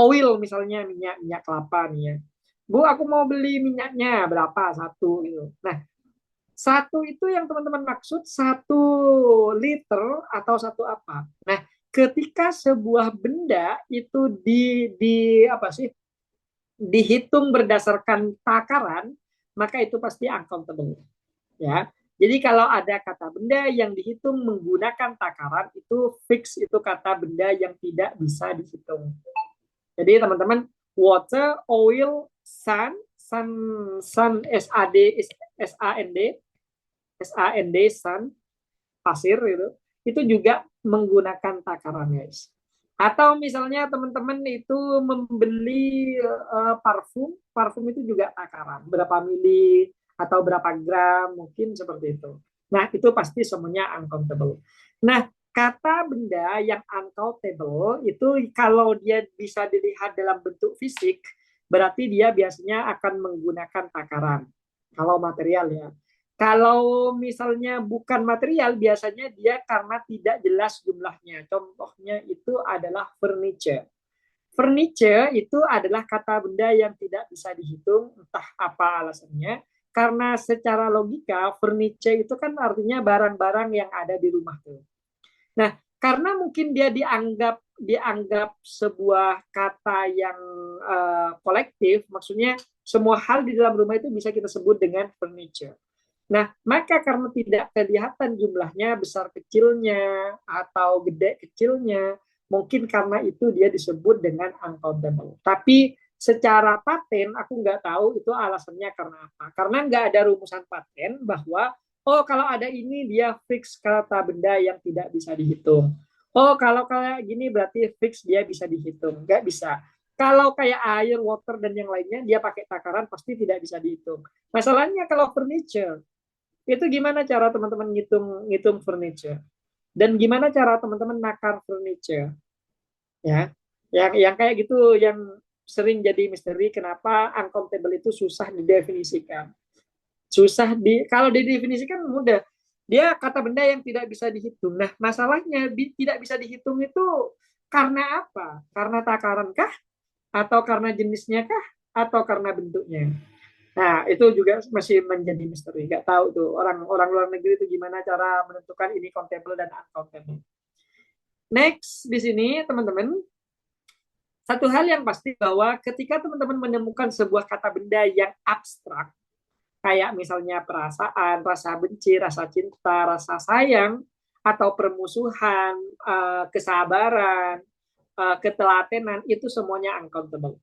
Oil misalnya minyak kelapa nih ya. Bu, aku mau beli minyaknya berapa? 1 gitu. Nah, 1 itu yang teman-teman maksud 1 liter atau 1 apa? Nah, ketika sebuah benda itu dihitung berdasarkan takaran, maka itu pasti uncountable. Ya. Jadi kalau ada kata benda yang dihitung menggunakan takaran itu fix, itu kata benda yang tidak bisa dihitung. Jadi teman-teman, water, oil, sun, SAND, sun, pasir itu juga menggunakan takaran guys. Atau misalnya teman-teman itu membeli parfum itu juga takaran, berapa mili atau berapa gram, mungkin seperti itu. Nah, itu pasti semuanya uncountable. Nah, kata benda yang uncountable itu kalau dia bisa dilihat dalam bentuk fisik, berarti dia biasanya akan menggunakan takaran. Kalau material ya. Kalau misalnya bukan material, biasanya dia karena tidak jelas jumlahnya. Contohnya itu adalah furniture. Furniture itu adalah kata benda yang tidak bisa dihitung, entah apa alasannya. karena secara logika furniture itu kan artinya barang-barang yang ada di rumah tuh. Nah, karena mungkin dia dianggap sebuah kata yang kolektif, maksudnya semua hal di dalam rumah itu bisa kita sebut dengan furniture. Nah, maka karena tidak kelihatan jumlahnya besar kecilnya atau gede kecilnya, mungkin karena itu dia disebut dengan uncountable. Tapi secara paten aku nggak tahu itu alasannya karena apa. Karena nggak ada rumusan paten bahwa oh kalau ada ini dia fix kata benda yang tidak bisa dihitung. Oh kalau kayak gini berarti fix dia bisa dihitung. Nggak bisa. Kalau kayak air, water, dan yang lainnya dia pakai takaran pasti tidak bisa dihitung. Masalahnya kalau furniture, itu gimana cara teman-teman ngitung furniture? Dan gimana cara teman-teman nakar furniture? Ya, yang kayak gitu yang sering jadi misteri kenapa uncountable itu susah didefinisikan. Kalau didefinisikan mudah. Dia kata benda yang tidak bisa dihitung. Nah, masalahnya tidak bisa dihitung itu karena apa? Karena takaran kah? Atau karena jenisnya kah? Atau karena bentuknya? Nah, itu juga masih menjadi misteri. Nggak tahu tuh orang luar negeri itu gimana cara menentukan ini countable dan uncountable. Next, di sini teman-teman, satu hal yang pasti bahwa ketika teman-teman menemukan sebuah kata benda yang abstrak, kayak misalnya perasaan, rasa benci, rasa cinta, rasa sayang, atau permusuhan, kesabaran, ketelatenan, itu semuanya uncountable.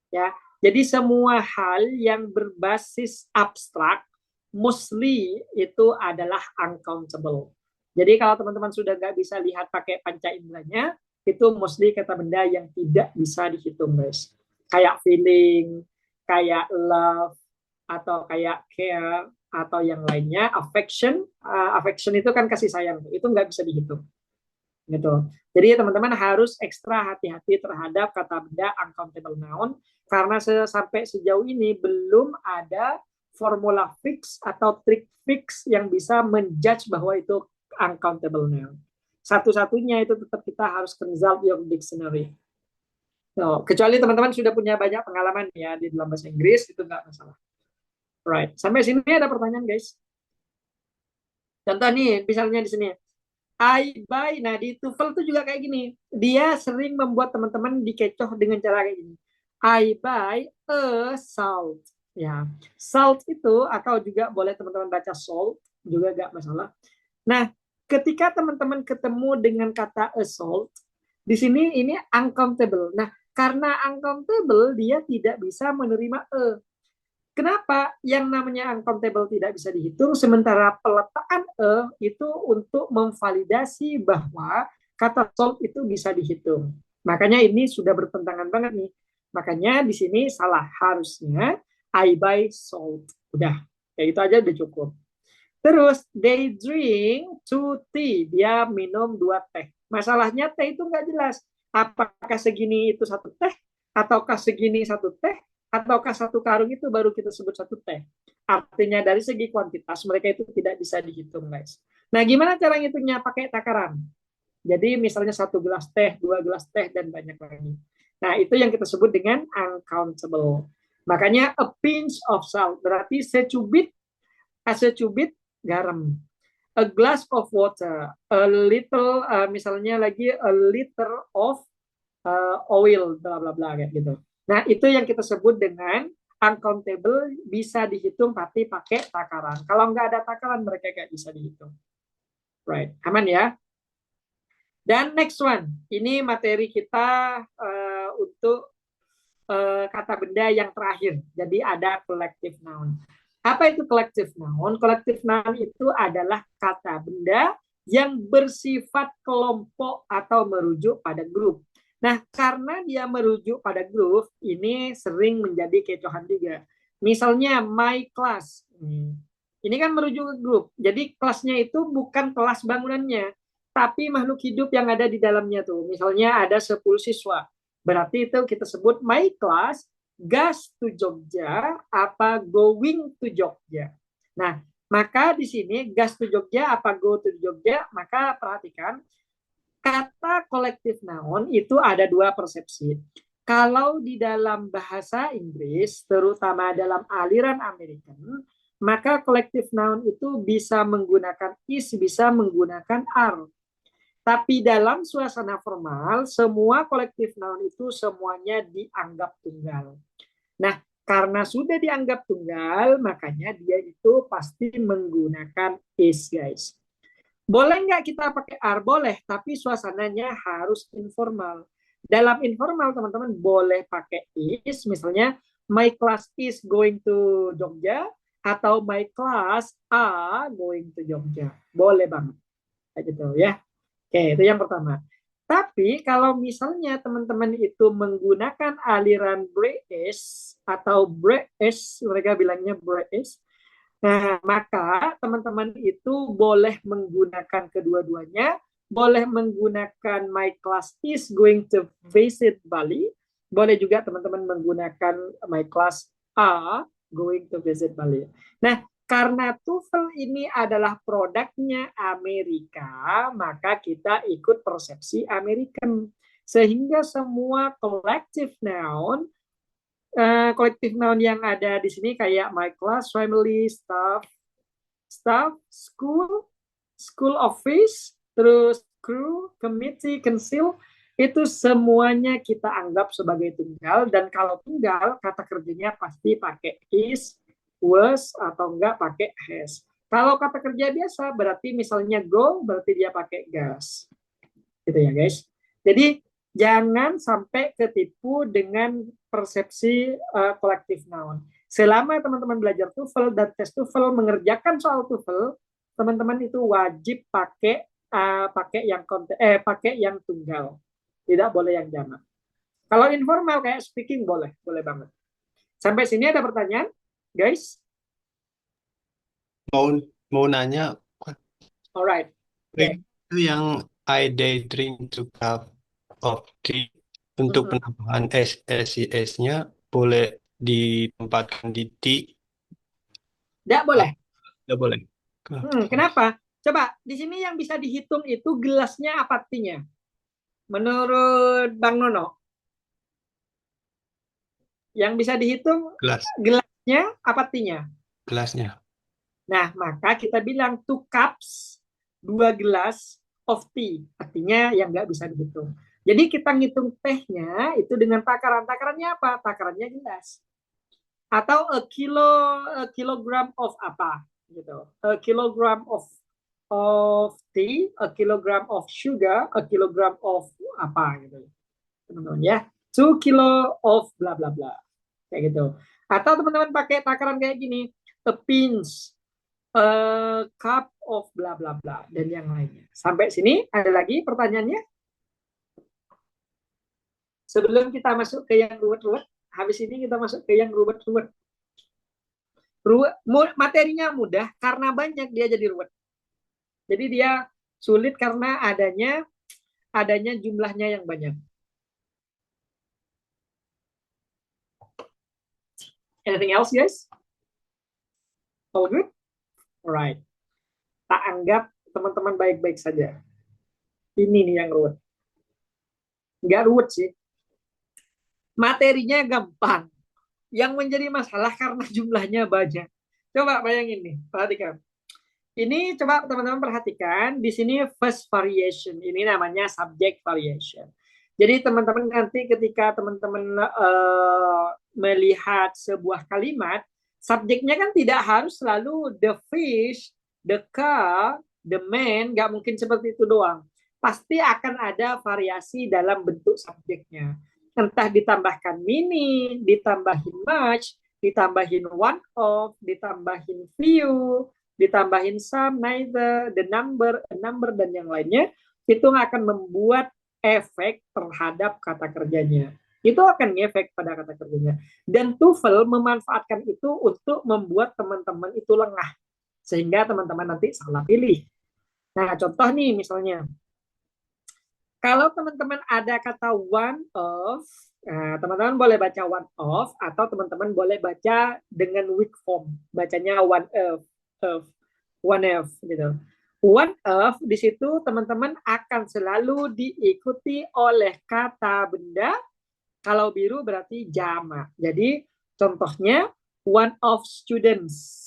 Ya, jadi semua hal yang berbasis abstrak, mostly itu adalah uncountable. Jadi kalau teman-teman sudah nggak bisa lihat pakai panca inderanya, itu mostly kata benda yang tidak bisa dihitung, guys. Kayak feeling, kayak love, atau kayak care, atau yang lainnya, affection. Affection itu kan kasih sayang, itu nggak bisa dihitung. Gitu. Jadi teman-teman harus ekstra hati-hati terhadap kata benda uncountable noun karena sampai sejauh ini belum ada formula fix atau trik fix yang bisa menjudge bahwa itu uncountable noun. Satu-satunya itu tetap kita harus consult your dictionary. So, kecuali teman-teman sudah punya banyak pengalaman ya di dalam bahasa Inggris, itu nggak masalah. Right. Sampai sini ada pertanyaan, guys. Contoh nih, misalnya di sini. I buy, nah di TOEFL itu juga kayak gini. Dia sering membuat teman-teman dikecoh dengan cara kayak gini. I buy a salt. Ya, salt itu atau juga boleh teman-teman baca salt juga gak masalah. Nah, ketika teman-teman ketemu dengan kata a salt, di sini ini uncountable. Nah, karena uncountable dia tidak bisa menerima a. Kenapa yang namanya uncountable tidak bisa dihitung, sementara peletaan itu untuk memvalidasi bahwa kata salt itu bisa dihitung. Makanya ini sudah bertentangan banget nih. Makanya di sini salah, harusnya I buy salt. Udah, kayak itu aja udah cukup. Terus they drink 2 tea, dia minum 2 teh. Masalahnya teh itu nggak jelas. Apakah segini itu 1 teh, ataukah segini 1 teh, ataukah 1 karung itu baru kita sebut 1 teh. Artinya dari segi kuantitas mereka itu tidak bisa dihitung, guys. Nah, gimana cara ngitungnya? Pakai takaran. Jadi misalnya 1 gelas teh, 2 gelas teh, dan banyak lagi. Nah, itu yang kita sebut dengan uncountable. Makanya a pinch of salt, berarti secubit garam. A glass of water, a little, misalnya lagi a liter of oil, bla bla bla kayak gitu. Nah, itu yang kita sebut dengan uncountable, bisa dihitung tapi pakai takaran. Kalau nggak ada takaran, mereka nggak bisa dihitung. Right, aman ya? Dan next one, ini materi kita untuk kata benda yang terakhir. Jadi ada collective noun. Apa itu collective noun? Collective noun itu adalah kata benda yang bersifat kelompok atau merujuk pada grup. Nah, karena dia merujuk pada grup, ini sering menjadi kecohan juga. Misalnya, my class. Ini kan merujuk ke grup. Jadi, kelasnya itu bukan kelas bangunannya, tapi makhluk hidup yang ada di dalamnya tuh. Misalnya, ada 10 siswa. Berarti itu kita sebut my class goes to Jogja apa going to Jogja. Nah, maka di sini goes to Jogja apa go to Jogja, maka perhatikan kata collective noun itu ada 2 persepsi. Kalau di dalam bahasa Inggris, terutama dalam aliran American, maka collective noun itu bisa menggunakan is, bisa menggunakan are. Tapi dalam suasana formal, semua collective noun itu semuanya dianggap tunggal. Nah, karena sudah dianggap tunggal, makanya dia itu pasti menggunakan is, guys. Boleh nggak kita pakai are? Boleh, tapi suasananya harus informal. Dalam informal, teman-teman boleh pakai is, misalnya my class is going to Jogja, atau my class are going to Jogja. Boleh banget. Kayak gitu ya. Oke, itu yang pertama. Tapi kalau misalnya teman-teman itu menggunakan aliran British atau British, mereka bilangnya British, nah, maka teman-teman itu boleh menggunakan kedua-duanya, boleh menggunakan my class is going to visit Bali, boleh juga teman-teman menggunakan my class are going to visit Bali. Nah, karena TOEFL ini adalah produknya Amerika, maka kita ikut persepsi American. Sehingga semua collective noun yang ada di sini kayak my class, family, staff, school office, terus crew, committee, council, itu semuanya kita anggap sebagai tunggal. Dan kalau tunggal, kata kerjanya pasti pakai is, was, atau enggak pakai has. Kalau kata kerja biasa, berarti misalnya go, berarti dia pakai gas. Gitu ya guys. Jadi jangan sampai ketipu dengan persepsi collective noun. Selama teman-teman belajar TOEFL dan tes TOEFL mengerjakan soal TOEFL, teman-teman itu wajib pakai pakai yang tunggal. Tidak boleh yang jamak. Kalau informal kayak speaking boleh banget. Sampai sini ada pertanyaan, guys? Mau nanya, Alright. Okay. itu yang I daydream to cup of tea untuk penambahan SES-nya boleh ditempatkan di T? Tidak boleh. Tidak boleh. Kenapa? Coba di sini yang bisa dihitung itu gelasnya apa T-nya? Menurut Bang Nono, yang bisa dihitung gelasnya apa T-nya? Gelasnya. Nah, maka kita bilang 2 cups, 2 gelas of tea. Artinya yang nggak bisa dihitung. Jadi kita ngitung tehnya itu dengan takaran. Takarannya apa? Takarannya gelas. Atau a kilogram of apa? Gitu. A kilogram of tea, a kilogram of sugar, a kilogram of apa gitu. Teman-teman ya. 2 kilo of bla bla bla. Kayak gitu. Atau teman-teman pakai takaran kayak gini. A pinch, a cup of bla bla bla, dan yang lainnya. Sampai sini ada lagi pertanyaannya? Sebelum kita masuk ke yang ruwet-ruwet, habis ini kita masuk ke yang ruwet-ruwet. Materinya mudah karena banyak dia jadi ruwet. Jadi dia sulit karena adanya jumlahnya yang banyak. Anything else, guys? All good? Alright. Tak anggap teman-teman baik-baik saja. Ini nih yang ruwet. Nggak ruwet sih. Materinya gampang. Yang menjadi masalah karena jumlahnya banyak. Coba bayangin nih, perhatikan. Ini coba teman-teman perhatikan, di sini first variation. Ini namanya subject variation. Jadi teman-teman nanti ketika teman-teman melihat sebuah kalimat, subjeknya kan tidak harus selalu the fish, the car, the man, nggak mungkin seperti itu doang. Pasti akan ada variasi dalam bentuk subjeknya. Entah ditambahkan mini, ditambahin much, ditambahin one of, ditambahin few, ditambahin some, neither, the number, a number, dan yang lainnya, itu akan membuat efek terhadap kata kerjanya. Itu akan ngefek pada kata kerjanya. Dan TOEFL memanfaatkan itu untuk membuat teman-teman itu lengah. Sehingga teman-teman nanti salah pilih. Nah, contoh nih misalnya. Kalau teman-teman ada kata one of, teman-teman boleh baca one of, atau teman-teman boleh baca dengan weak form. Bacanya one of, one of gitu. One of di situ teman-teman akan selalu diikuti oleh kata benda. Kalau biru berarti jamak. Jadi contohnya one of students.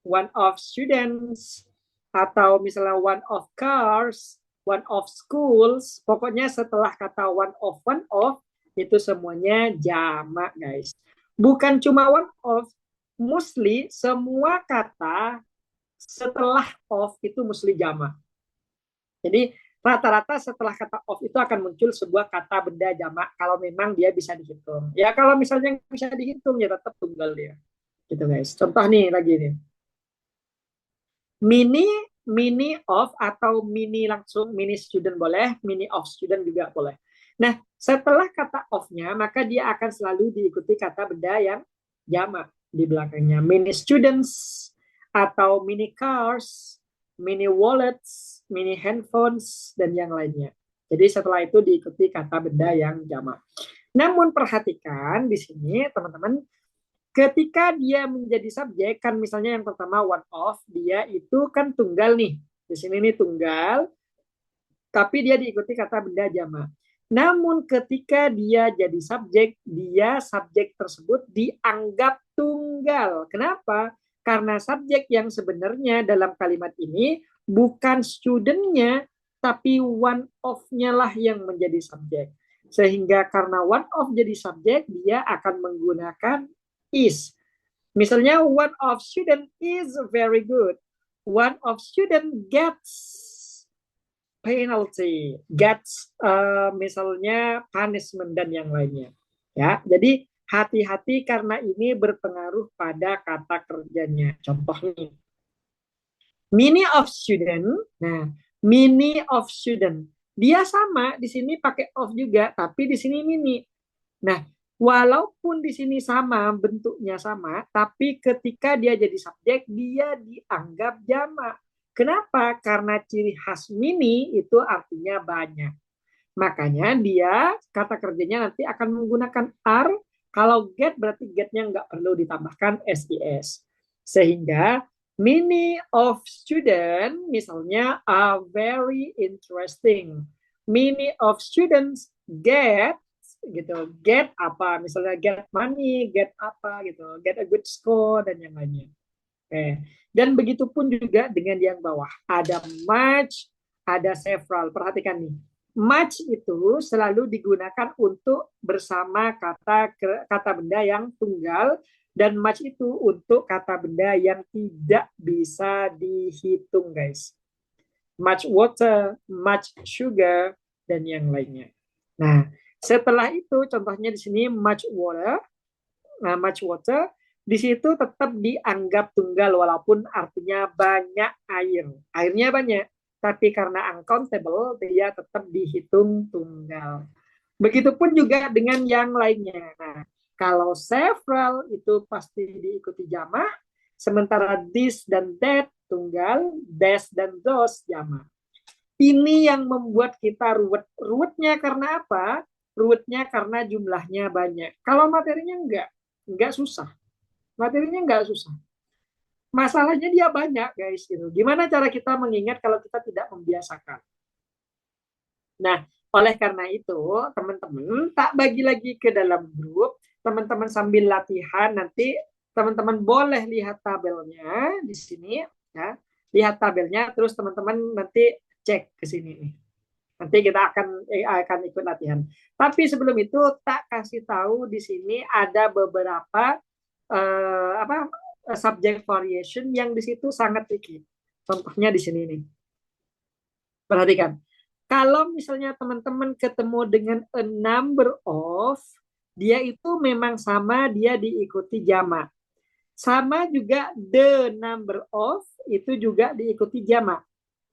one of students, atau misalnya one of cars, one of schools. Pokoknya setelah kata one of, itu semuanya jamak, guys. Bukan cuma one of, mostly semua kata setelah of itu mesti jamak. Jadi rata-rata setelah kata of itu akan muncul sebuah kata benda jamak kalau memang dia bisa dihitung. Ya kalau misalnya bisa dihitung ya tetap tunggal dia. Gitu guys. Contoh nih lagi nih. Mini of atau mini langsung, mini student boleh, mini of student juga boleh. Nah, setelah kata of-nya maka dia akan selalu diikuti kata benda yang jamak di belakangnya. Mini students atau mini cars, mini wallets, mini handphones, dan yang lainnya. Jadi setelah itu diikuti kata benda yang jamak. Namun perhatikan di sini teman-teman, ketika dia menjadi subjek, kan misalnya yang pertama one of, dia itu kan tunggal nih. Di sini nih tunggal, tapi dia diikuti kata benda jamak. Namun ketika dia jadi subjek, dia subjek tersebut dianggap tunggal. Kenapa? Karena subjek yang sebenarnya dalam kalimat ini bukan student-nya, tapi one of-nya lah yang menjadi subjek. Sehingga karena one of jadi subjek, dia akan menggunakan is. Misalnya one of student is very good. One of student gets penalty, gets misalnya punishment dan yang lainnya. Ya, jadi hati-hati karena ini berpengaruh pada kata kerjanya. Contohnya, many of student. Nah, many of student. Dia sama di sini pakai of juga, tapi di sini mini. Nah, walaupun di sini sama, bentuknya sama, tapi ketika dia jadi subjek, dia dianggap jamak. Kenapa? Karena ciri khas mini itu artinya banyak. Makanya dia kata kerjanya nanti akan menggunakan are. Kalau get berarti get-nya nggak perlu ditambahkan SIS. Sehingga many of students misalnya are very interesting. Many of students get gitu, get apa, misalnya get money, get apa gitu, get a good score dan yang lainnya. Oke. Dan begitu pun juga dengan yang bawah, ada much, ada several. Perhatikan nih, much itu selalu digunakan untuk bersama kata benda yang tunggal, dan much itu untuk kata benda yang tidak bisa dihitung, guys. Much water, much sugar, dan yang lainnya. Nah, setelah itu contohnya di sini much water, much water, di situ tetap dianggap tunggal walaupun artinya banyak air. Airnya banyak, tapi karena uncountable dia tetap dihitung tunggal. Begitupun juga dengan yang lainnya. Nah, kalau several itu pasti diikuti jamak, sementara this dan that tunggal, this dan those jamak. Ini yang membuat kita ruwet. Ruwetnya karena apa? Ruwetnya karena jumlahnya banyak. Kalau materinya enggak susah. Materinya enggak susah. Masalahnya dia banyak, guys. Gitu. Gimana cara kita mengingat kalau kita tidak membiasakan? Nah, oleh karena itu, teman-teman tak bagi lagi ke dalam grup. Teman-teman sambil latihan nanti teman-teman boleh lihat tabelnya di sini, ya. Lihat tabelnya, terus teman-teman nanti cek ke sini nih. Nanti kita akan ikut latihan. Tapi sebelum itu tak kasih tahu di sini ada beberapa subject variation yang di situ sangat tricky. Contohnya di sini nih. Perhatikan. Kalau misalnya teman-teman ketemu dengan a number of, dia itu memang sama, dia diikuti jamak. Sama juga the number of, itu juga diikuti jamak.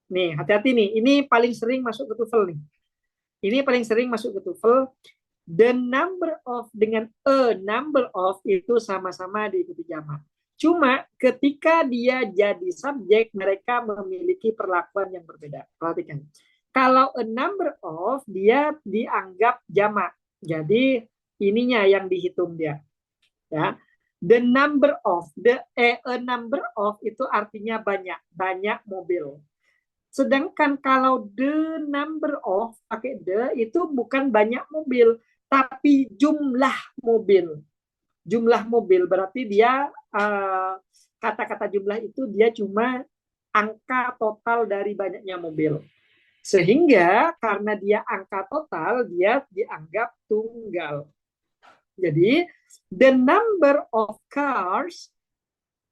Nih, hati-hati nih. Ini paling sering masuk ke TOEFL nih. Ini paling sering masuk ke TOEFL. The number of dengan a number of itu sama-sama diikuti jamak. Cuma ketika dia jadi subjek, mereka memiliki perlakuan yang berbeda. Perhatikan. Kalau a number of, dia dianggap jamak. Jadi ininya yang dihitung dia. Ya. The number of, a number of itu artinya banyak mobil. Sedangkan kalau the number of pakai the itu bukan banyak mobil, tapi jumlah mobil. Jumlah mobil berarti dia kata-kata jumlah itu dia cuma angka total dari banyaknya mobil. Sehingga karena dia angka total, dia dianggap tunggal. Jadi, the number of cars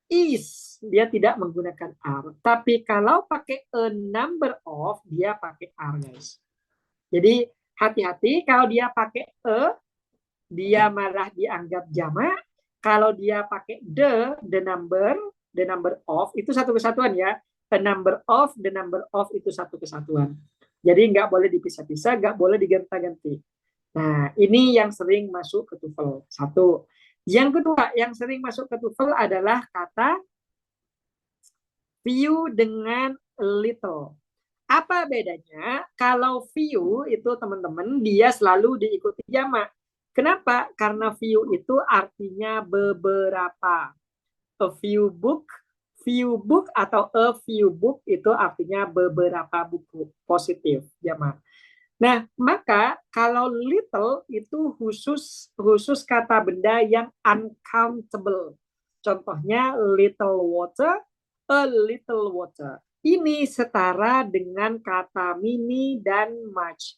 is, dia tidak menggunakan are. Tapi kalau pakai a number of, dia pakai are, guys. Jadi, hati-hati kalau dia pakai a, dia malah dianggap jamak. Kalau dia pakai the number of, itu satu kesatuan ya. A number of, the number of itu satu kesatuan. Jadi nggak boleh dipisah-pisah, nggak boleh diganti-ganti. Nah, ini yang sering masuk ke TOEFL. Satu. Yang kedua, yang sering masuk ke TOEFL adalah kata few dengan little. Apa bedanya? Kalau few itu teman-teman, dia selalu diikuti jamak. Kenapa? Karena few itu artinya beberapa. A few book atau a few book itu artinya beberapa buku, positif jamak. Nah, maka kalau little itu khusus kata benda yang uncountable. Contohnya little water, a little water. Ini setara dengan kata mini dan much.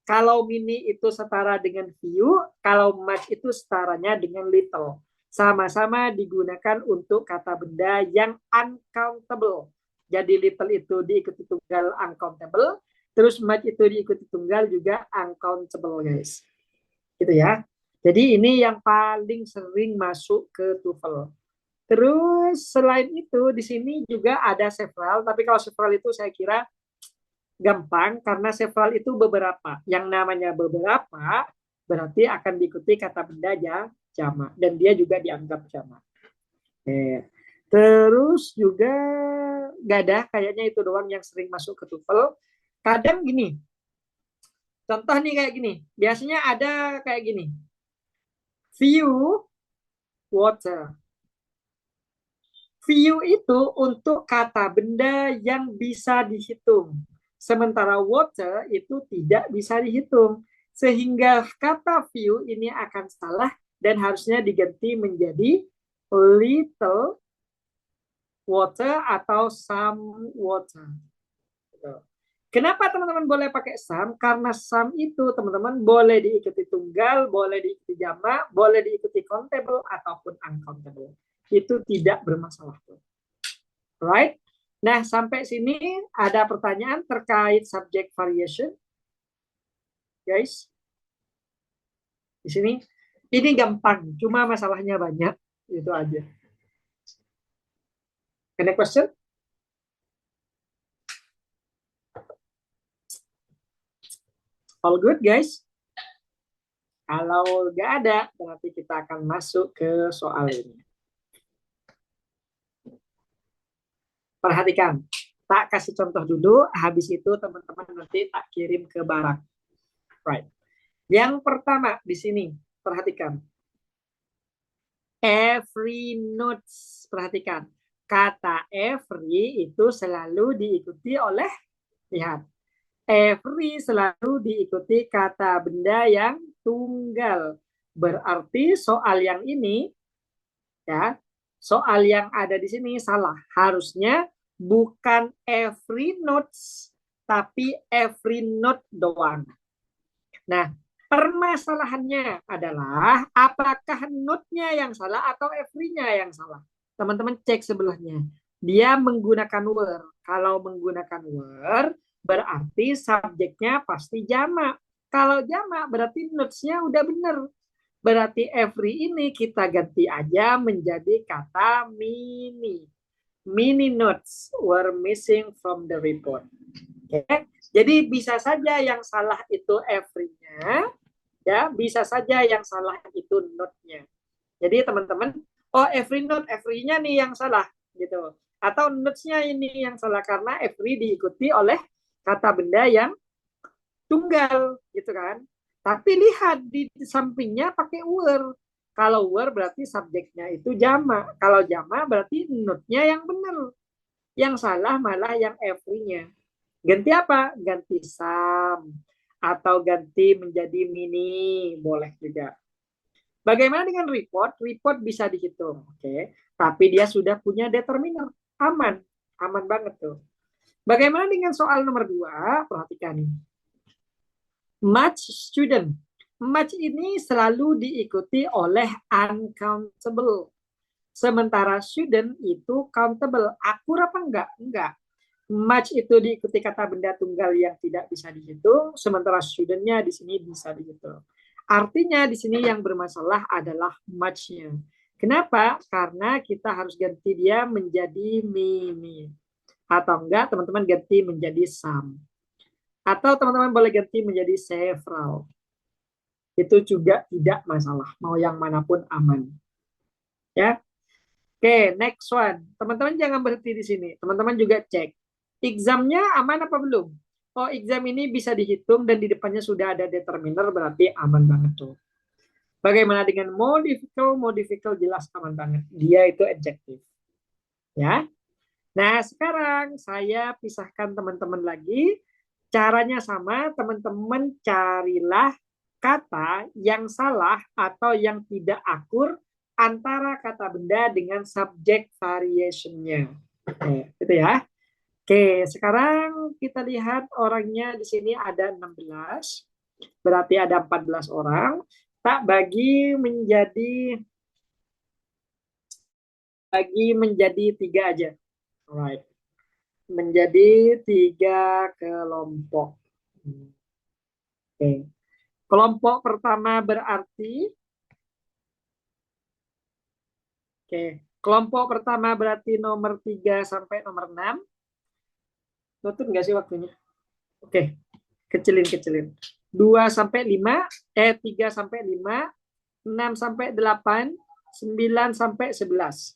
Kalau mini itu setara dengan few, kalau much itu setaranya dengan little. Sama-sama digunakan untuk kata benda yang uncountable. Jadi little itu diikuti tunggal uncountable, terus much itu diikuti tunggal juga uncountable, guys. Gitu ya. Jadi ini yang paling sering masuk ke TOEFL. Terus selain itu di sini juga ada several, tapi kalau several itu saya kira gampang karena several itu beberapa. Yang namanya beberapa berarti akan diikuti kata benda jamak dan dia juga dianggap jamak. Terus juga gak ada, kayaknya itu doang yang sering masuk ke TOEFL. Kadang gini, contoh nih kayak gini, biasanya ada kayak gini, few water. Few itu untuk kata benda yang bisa dihitung. Sementara water itu tidak bisa dihitung. Sehingga kata few ini akan salah dan harusnya diganti menjadi little water atau some water. Kenapa teman-teman boleh pakai some? Karena some itu teman-teman boleh diikuti tunggal, boleh diikuti jamak, boleh diikuti countable ataupun uncountable. Itu tidak bermasalah. Right? Nah, sampai sini ada pertanyaan terkait subject variation. Guys, di sini ini gampang, cuma masalahnya banyak, itu aja. Any question? All good, guys? Kalau nggak ada, berarti kita akan masuk ke soal ini. Perhatikan, tak kasih contoh dulu, habis itu teman-teman nanti tak kirim ke Barak. Right. Yang pertama di sini, perhatikan. Every notes, perhatikan. Kata every itu selalu diikuti oleh, lihat, every selalu diikuti kata benda yang tunggal. Berarti soal yang ini, ya, soal yang ada di sini salah. Harusnya bukan every notes, tapi every note doang. Nah, permasalahannya adalah apakah note-nya yang salah atau every-nya yang salah. Teman-teman cek sebelahnya. Dia menggunakan were. Kalau menggunakan were, berarti subjeknya pasti jamak. Kalau jamak berarti notes-nya udah benar. Berarti every ini kita ganti aja menjadi kata mini. Mini notes were missing from the report. Okay. Jadi bisa saja yang salah itu every-nya, ya bisa saja yang salah itu note-nya. Jadi teman-teman, oh every note, every-nya nih yang salah, gitu. Atau notes-nya ini yang salah karena every diikuti oleh kata benda yang tunggal, gitu kan. Tapi lihat di sampingnya pakai were. Kalau were berarti subjeknya itu jamak. Kalau jamak berarti note-nya yang benar. Yang salah malah yang every-nya. Ganti apa? Ganti some. Atau ganti menjadi mini. Boleh juga. Bagaimana dengan report? Report bisa dihitung, oke. Tapi dia sudah punya determiner, aman, aman banget tuh. Bagaimana dengan soal nomor 2? Perhatikan nih. Much student. Much ini selalu diikuti oleh uncountable. Sementara student itu countable. Akur apa enggak? Enggak. Much itu diikuti kata benda tunggal yang tidak bisa dihitung, sementara studentnya di sini bisa dihitung. Artinya di sini yang bermasalah adalah much-nya. Kenapa? Karena kita harus ganti dia menjadi mini. Atau enggak, teman-teman ganti menjadi some. Atau teman-teman boleh ganti menjadi several. Itu juga tidak masalah. Mau yang manapun aman. Ya. Oke, next one. Teman-teman jangan berhenti di sini. Teman-teman juga cek. Examnya aman apa belum? Oh, exam ini bisa dihitung dan di depannya sudah ada determiner, berarti aman banget tuh. Bagaimana dengan modifical? Modifical jelas aman banget. Dia itu adjective. Ya. Nah, sekarang saya pisahkan teman-teman lagi. Caranya sama, teman-teman carilah kata yang salah atau yang tidak akur antara kata benda dengan subject variation-nya. Oke, gitu ya. Oke, sekarang kita lihat orangnya di sini ada 16. Berarti ada 14 orang. Tak bagi menjadi 3 aja. Alright. Menjadi 3 kelompok. Oke. Kelompok pertama berarti kelompok pertama berarti nomor 3 sampai nomor 6. Tutup nggak sih waktunya? Oke. Kecilin. 2 sampai 5, 3 sampai 5, 6 sampai 8, 9 sampai 11.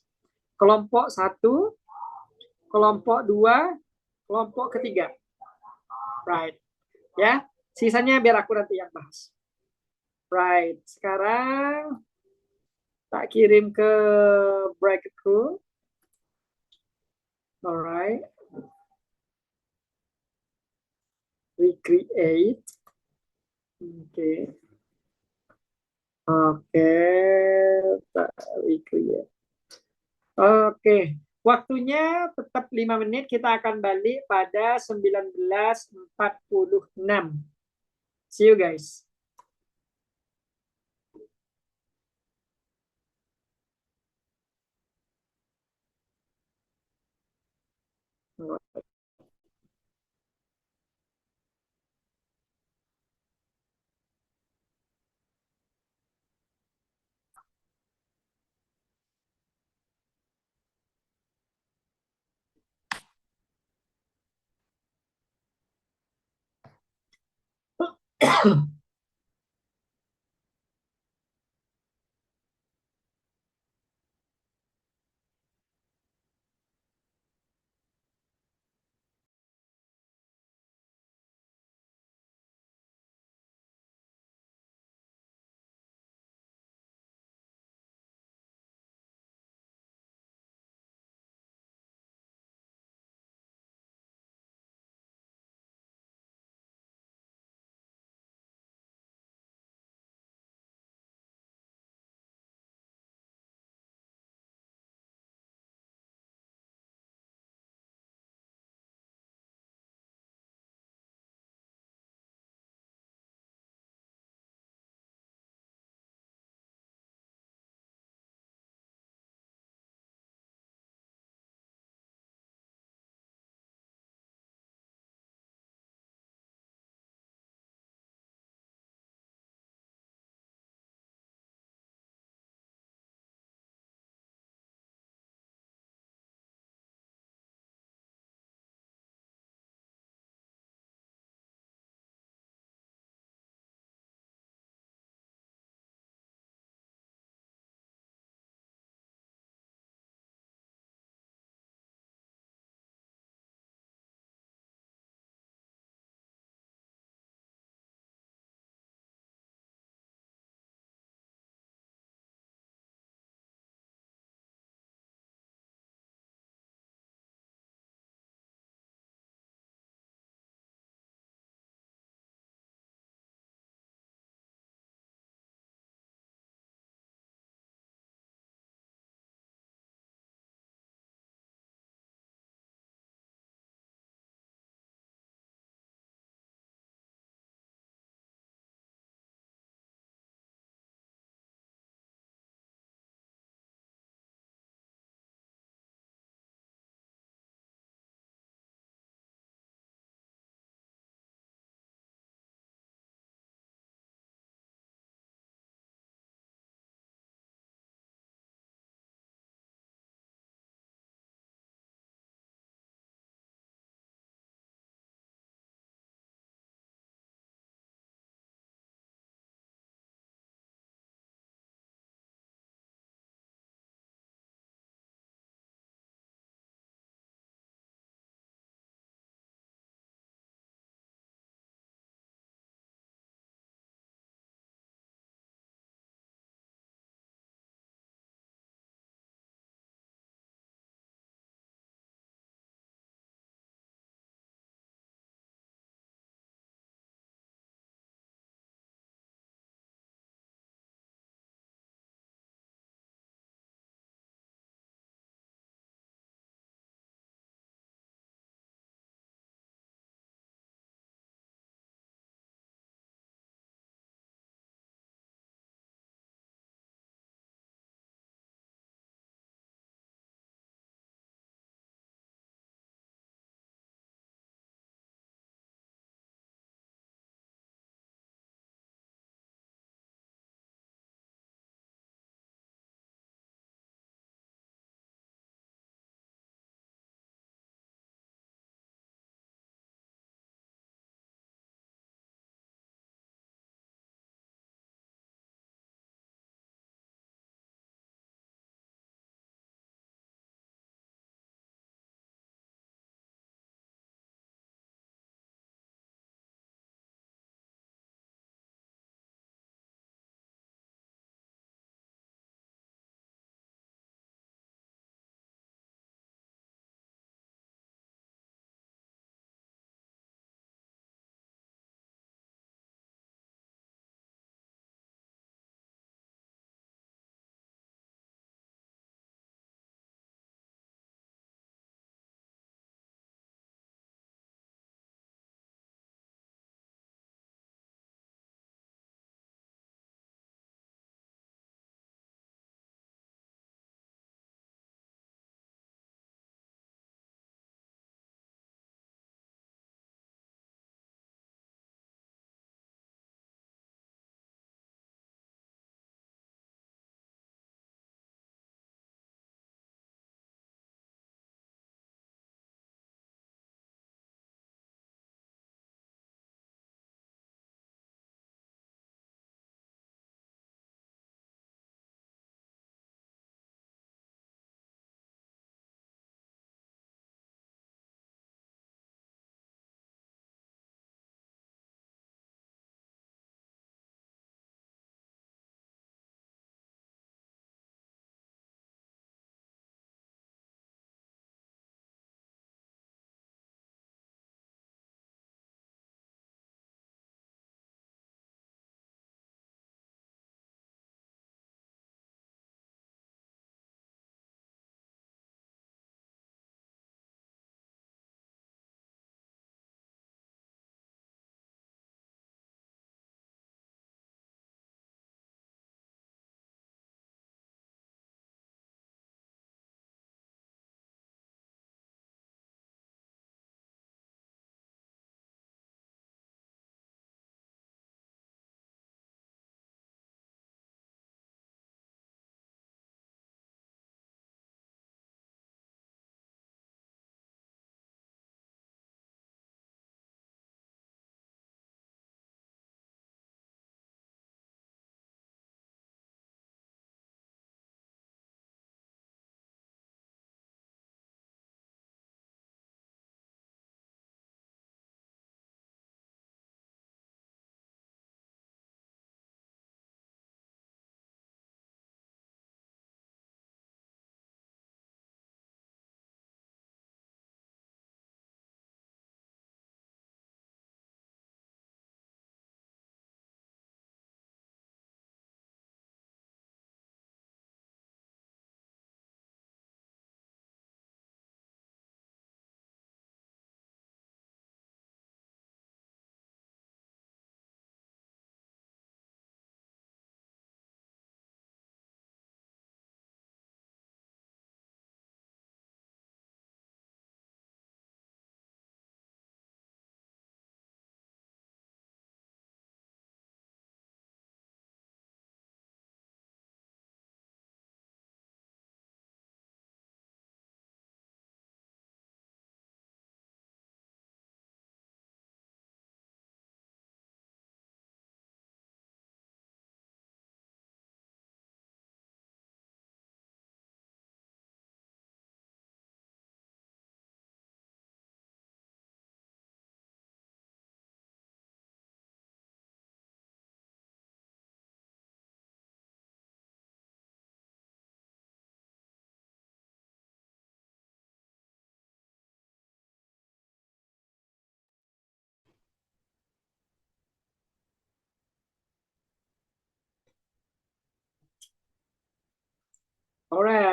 Kelompok 1, kelompok 2, kelompok ketiga. Right. Ya. Sisanya biar aku nanti yang bahas. Right. Sekarang tak kirim ke bracketku. Alright. Recreate. Oke. Oke. Tak recreate. Oke. Waktunya tetap 5 menit. Kita akan balik pada 19.46. See you guys.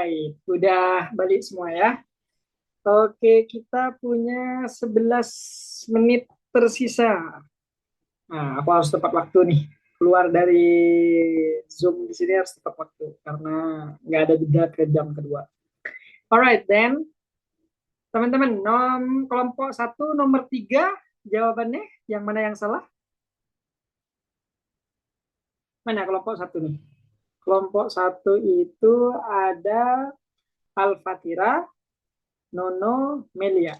Alright, udah balik semua ya. Oke, kita punya 11 menit tersisa. Nah, aku harus tepat waktu nih. Keluar dari Zoom di sini harus tepat waktu karena nggak ada jeda ke jam kedua. Alright, then teman-teman, kelompok 1 nomor 3 jawabannya yang mana yang salah? Mana kelompok 1 nih? Kelompok 1 itu ada Al-Fatira, Nono, Melia.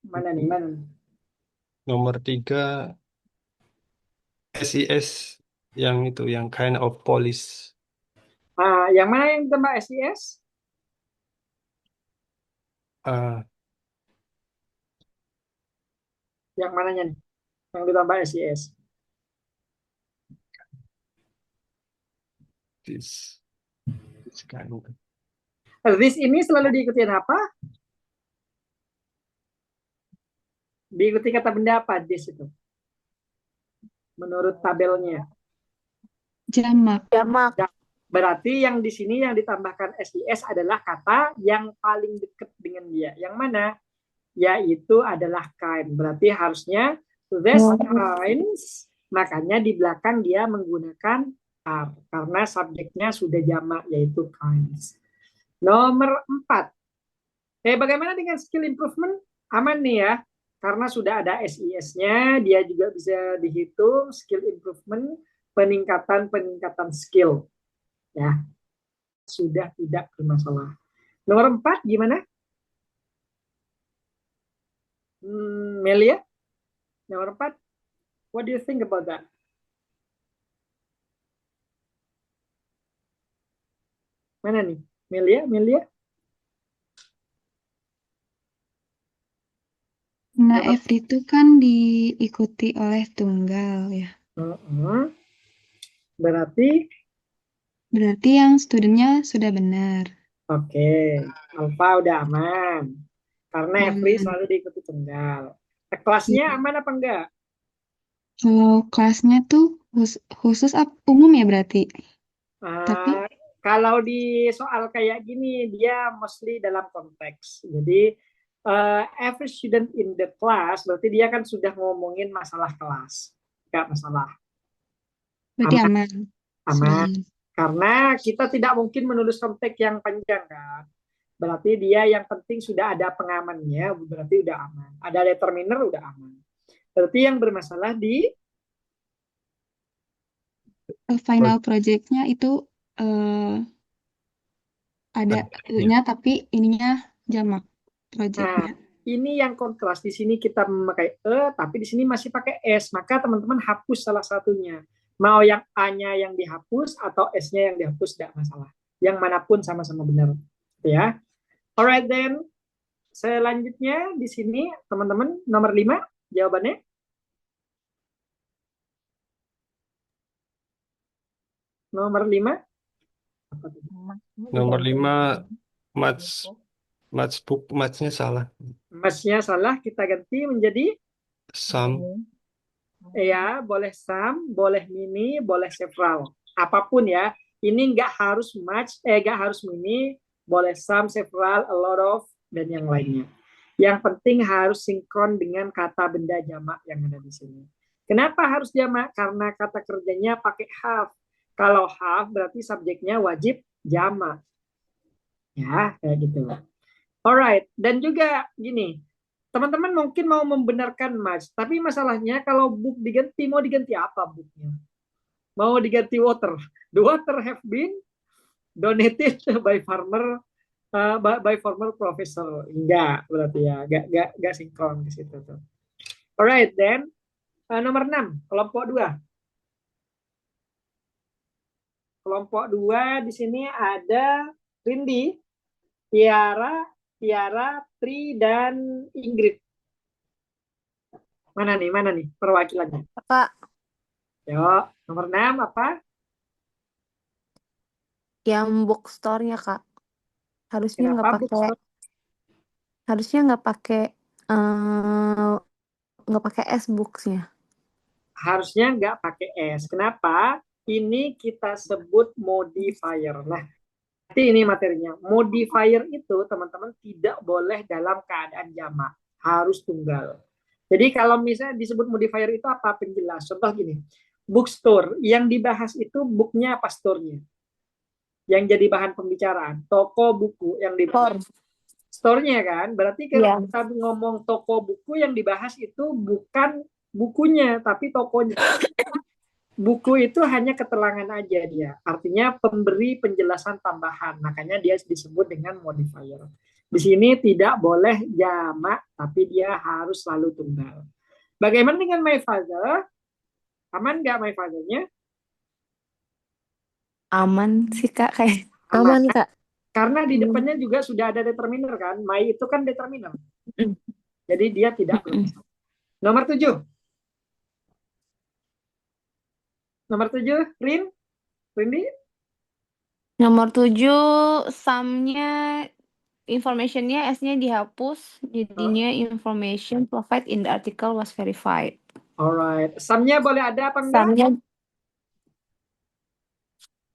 Mana nih? Mana nih? Nomor 3 SIS yang itu yang kind of police. Ah, yang mana yang ditambah SIS? Ah, Yang mananya nih? Yang ditambah SIS. this kind of. This ini selalu diikuti apa? Diikuti kata benda apa this itu? Menurut tabelnya. Jamak. Jamak. Berarti yang di sini yang ditambahkan SIS adalah kata yang paling dekat dengan dia. Yang mana? Yaitu adalah kind. Berarti harusnya these kinds, makanya di belakang dia menggunakan are. Karena subjeknya sudah jamak, yaitu kinds. Nomor 4. Bagaimana dengan skill improvement? Aman nih ya. Karena sudah ada SIS-nya, dia juga bisa dihitung skill improvement, peningkatan skill. Ya, sudah tidak bermasalah. Nomor 4 gimana? Melia? Nomor 4. What do you think about that? Mana nih? Melia? Nah, every itu kan diikuti oleh tunggal ya. Berarti yang studentnya sudah benar. Oke, Alfa udah aman. Karena every Aman. selalu diikuti tunggal. Kelasnya Iya. aman apa enggak? Kalau kelasnya tuh khusus umum ya berarti. Tapi Kalau di soal kayak gini, dia mostly dalam konteks. Jadi, every student in the class, berarti dia kan sudah ngomongin masalah kelas. Enggak masalah. berarti aman. Aman. Karena kita tidak mungkin menulis konteks yang panjang kan. Berarti dia yang penting sudah ada pengamannya, berarti udah aman. Ada determiner, udah aman. Berarti yang bermasalah di Final project-nya itu ada nya tapi ininya jamak project-nya. Ini yang kontras. Di sini kita memakai tapi di sini masih pakai S. Maka teman-teman hapus salah satunya. Mau yang A-nya yang dihapus atau S-nya yang dihapus, tidak masalah. Yang manapun sama-sama benar. Ya. Alright then. Selanjutnya di sini teman-teman nomor 5 jawabannya. Nomor 5. Nomor 5 match-nya salah. Match-nya salah, kita ganti menjadi Some. ya, boleh some, boleh mini, boleh several. Apapun ya. Ini nggak harus match, nggak harus mini, boleh some, several, a lot of, dan yang lainnya. Yang penting harus sinkron dengan kata benda jamak yang ada di sini. Kenapa harus jamak? Karena kata kerjanya pakai have. Kalau have berarti subjeknya wajib jamak. Ya, kayak gitu. Alright, dan juga gini, teman-teman mungkin mau membenarkan match, tapi masalahnya kalau book diganti, mau diganti apa booknya? Mau diganti water. The water have been donated by farmer professor. Enggak, berarti ya. Enggak sinkron ke situ tuh. Alright, then nomor 6, kelompok 2. Kelompok 2 di sini ada Rindi, Tiara, Tri, dan Ingrid. Mana nih perwakilannya? Kak, Yuk, nomor 6 apa? yang bookstore-nya, Kak. Harusnya nggak Kenapa pakai bookstore? harusnya nggak pakai S books-nya. Harusnya nggak pakai S. Kenapa? ini kita sebut modifier. Nah, nanti ini materinya. Modifier itu teman-teman tidak boleh dalam keadaan jamak, harus tunggal. Jadi kalau misalnya disebut modifier itu apa? Penjelas. Contoh gini, bookstore, yang dibahas itu booknya apa store-nya? Yang jadi bahan pembicaraan. Toko buku yang dibahas. Store-nya kan? Berarti kalau kita ngomong toko buku yang dibahas itu bukan bukunya, tapi tokonya. Buku itu hanya keterangan aja dia. Artinya pemberi penjelasan tambahan. Makanya dia disebut dengan modifier. Di sini tidak boleh jamak, tapi dia harus selalu tunggal. Bagaimana dengan my father? Aman nggak my father-nya? Aman sih Kak, kayak Aman, Kak. Karena di depannya juga sudah ada determiner kan. My itu kan determiner. Jadi dia tidak bermasalah. Nomor 7. Nomor 7, Rindi? Nomor 7, sum-nya, information-nya S-nya dihapus, jadinya information provided in the article was verified. Alright. Sum-nya boleh ada apa enggak? Sum-nya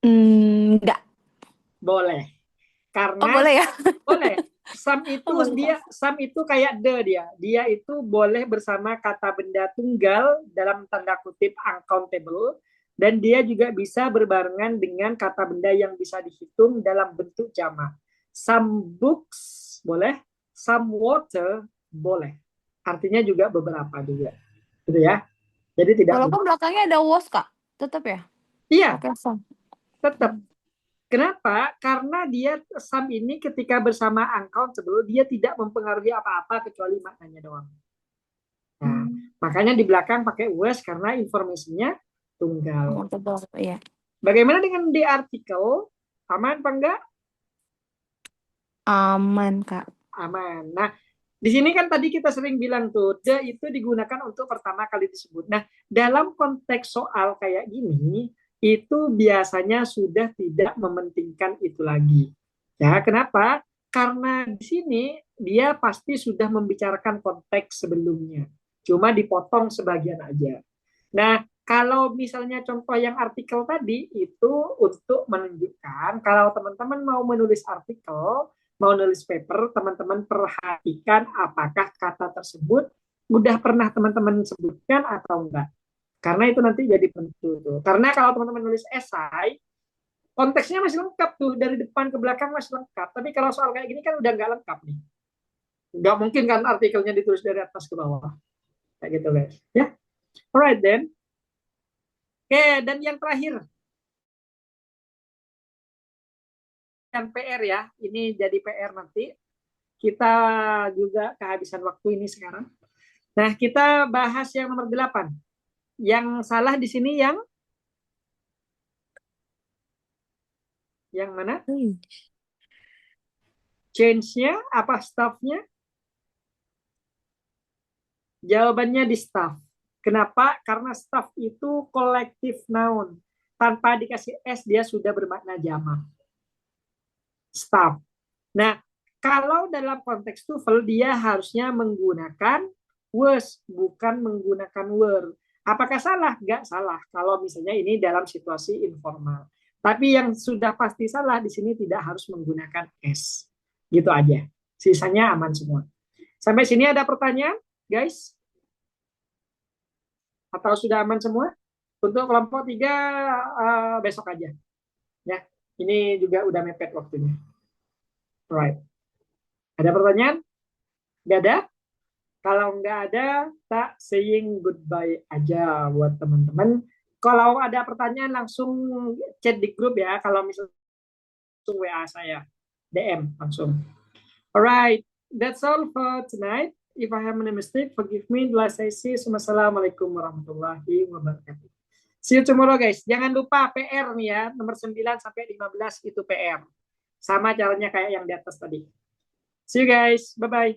enggak. Boleh. Karena boleh ya? boleh. Sum itu sum itu kayak dia. Dia itu boleh bersama kata benda tunggal dalam tanda kutip uncountable, dan dia juga bisa berbarengan dengan kata benda yang bisa dihitung dalam bentuk jamak. Some books boleh, some water boleh. Artinya juga beberapa juga. Gitu ya. Jadi tidak. Walaupun belakangnya ada was Kak, tetap ya? Iya. Oke, sum. Tetap. Kenapa? Karena dia sum ini ketika bersama uncountable, dia tidak mempengaruhi apa-apa kecuali maknanya doang. Nah, makanya di belakang pakai was karena informasinya tunggal. Iya. Bagaimana dengan the article? Aman apa enggak? Aman, Kak. Aman. Nah, di sini kan tadi kita sering bilang tuh, the itu digunakan untuk pertama kali disebut. Nah, dalam konteks soal kayak gini, itu biasanya sudah tidak mementingkan itu lagi. Ya, kenapa? Karena di sini dia pasti sudah membicarakan konteks sebelumnya. Cuma dipotong sebagian aja. Nah, kalau misalnya contoh yang artikel tadi itu untuk menunjukkan kalau teman-teman mau menulis artikel, mau nulis paper, teman-teman perhatikan apakah kata tersebut udah pernah teman-teman sebutkan atau enggak. Karena itu nanti jadi penentu tuh. Karena kalau teman-teman nulis esai, konteksnya masih lengkap tuh, dari depan ke belakang masih lengkap. Tapi kalau soal kayak gini kan udah nggak lengkap nih. Nggak mungkin kan artikelnya ditulis dari atas ke bawah. Kayak gitu guys. Ya, alright then. Oke, dan yang terakhir. Yang PR ya, ini jadi PR nanti. Kita juga kehabisan waktu ini sekarang. Nah, kita bahas yang nomor 8. Yang salah di sini yang mana? Change-nya apa staff-nya? Jawabannya di staff. Kenapa? Karena staff itu collective noun. Tanpa dikasih S dia sudah bermakna jamak. Staff. Nah, kalau dalam konteks TOEFL dia harusnya menggunakan was, bukan menggunakan were. Apakah salah? Nggak salah kalau misalnya ini dalam situasi informal. Tapi yang sudah pasti salah di sini tidak harus menggunakan S. Gitu aja. Sisanya aman semua. Sampai sini ada pertanyaan, guys? Atau sudah aman semua? Untuk kelompok 3 besok aja. Ya, ini juga udah mepet waktunya. Alright. Ada pertanyaan? Nggak ada? Kalau nggak ada, tak saying goodbye aja buat teman-teman. Kalau ada pertanyaan langsung chat di grup ya. Kalau misalnya langsung WA saya, DM langsung. Alright, that's all for tonight. If I have made a mistake, forgive me. Last I say, Assalamualaikum warahmatullahi wabarakatuh. See you tomorrow guys. Jangan lupa PR nih ya, nomor 9 sampai 15 itu PR. Sama caranya kayak yang di atas tadi. See you guys. Bye-bye.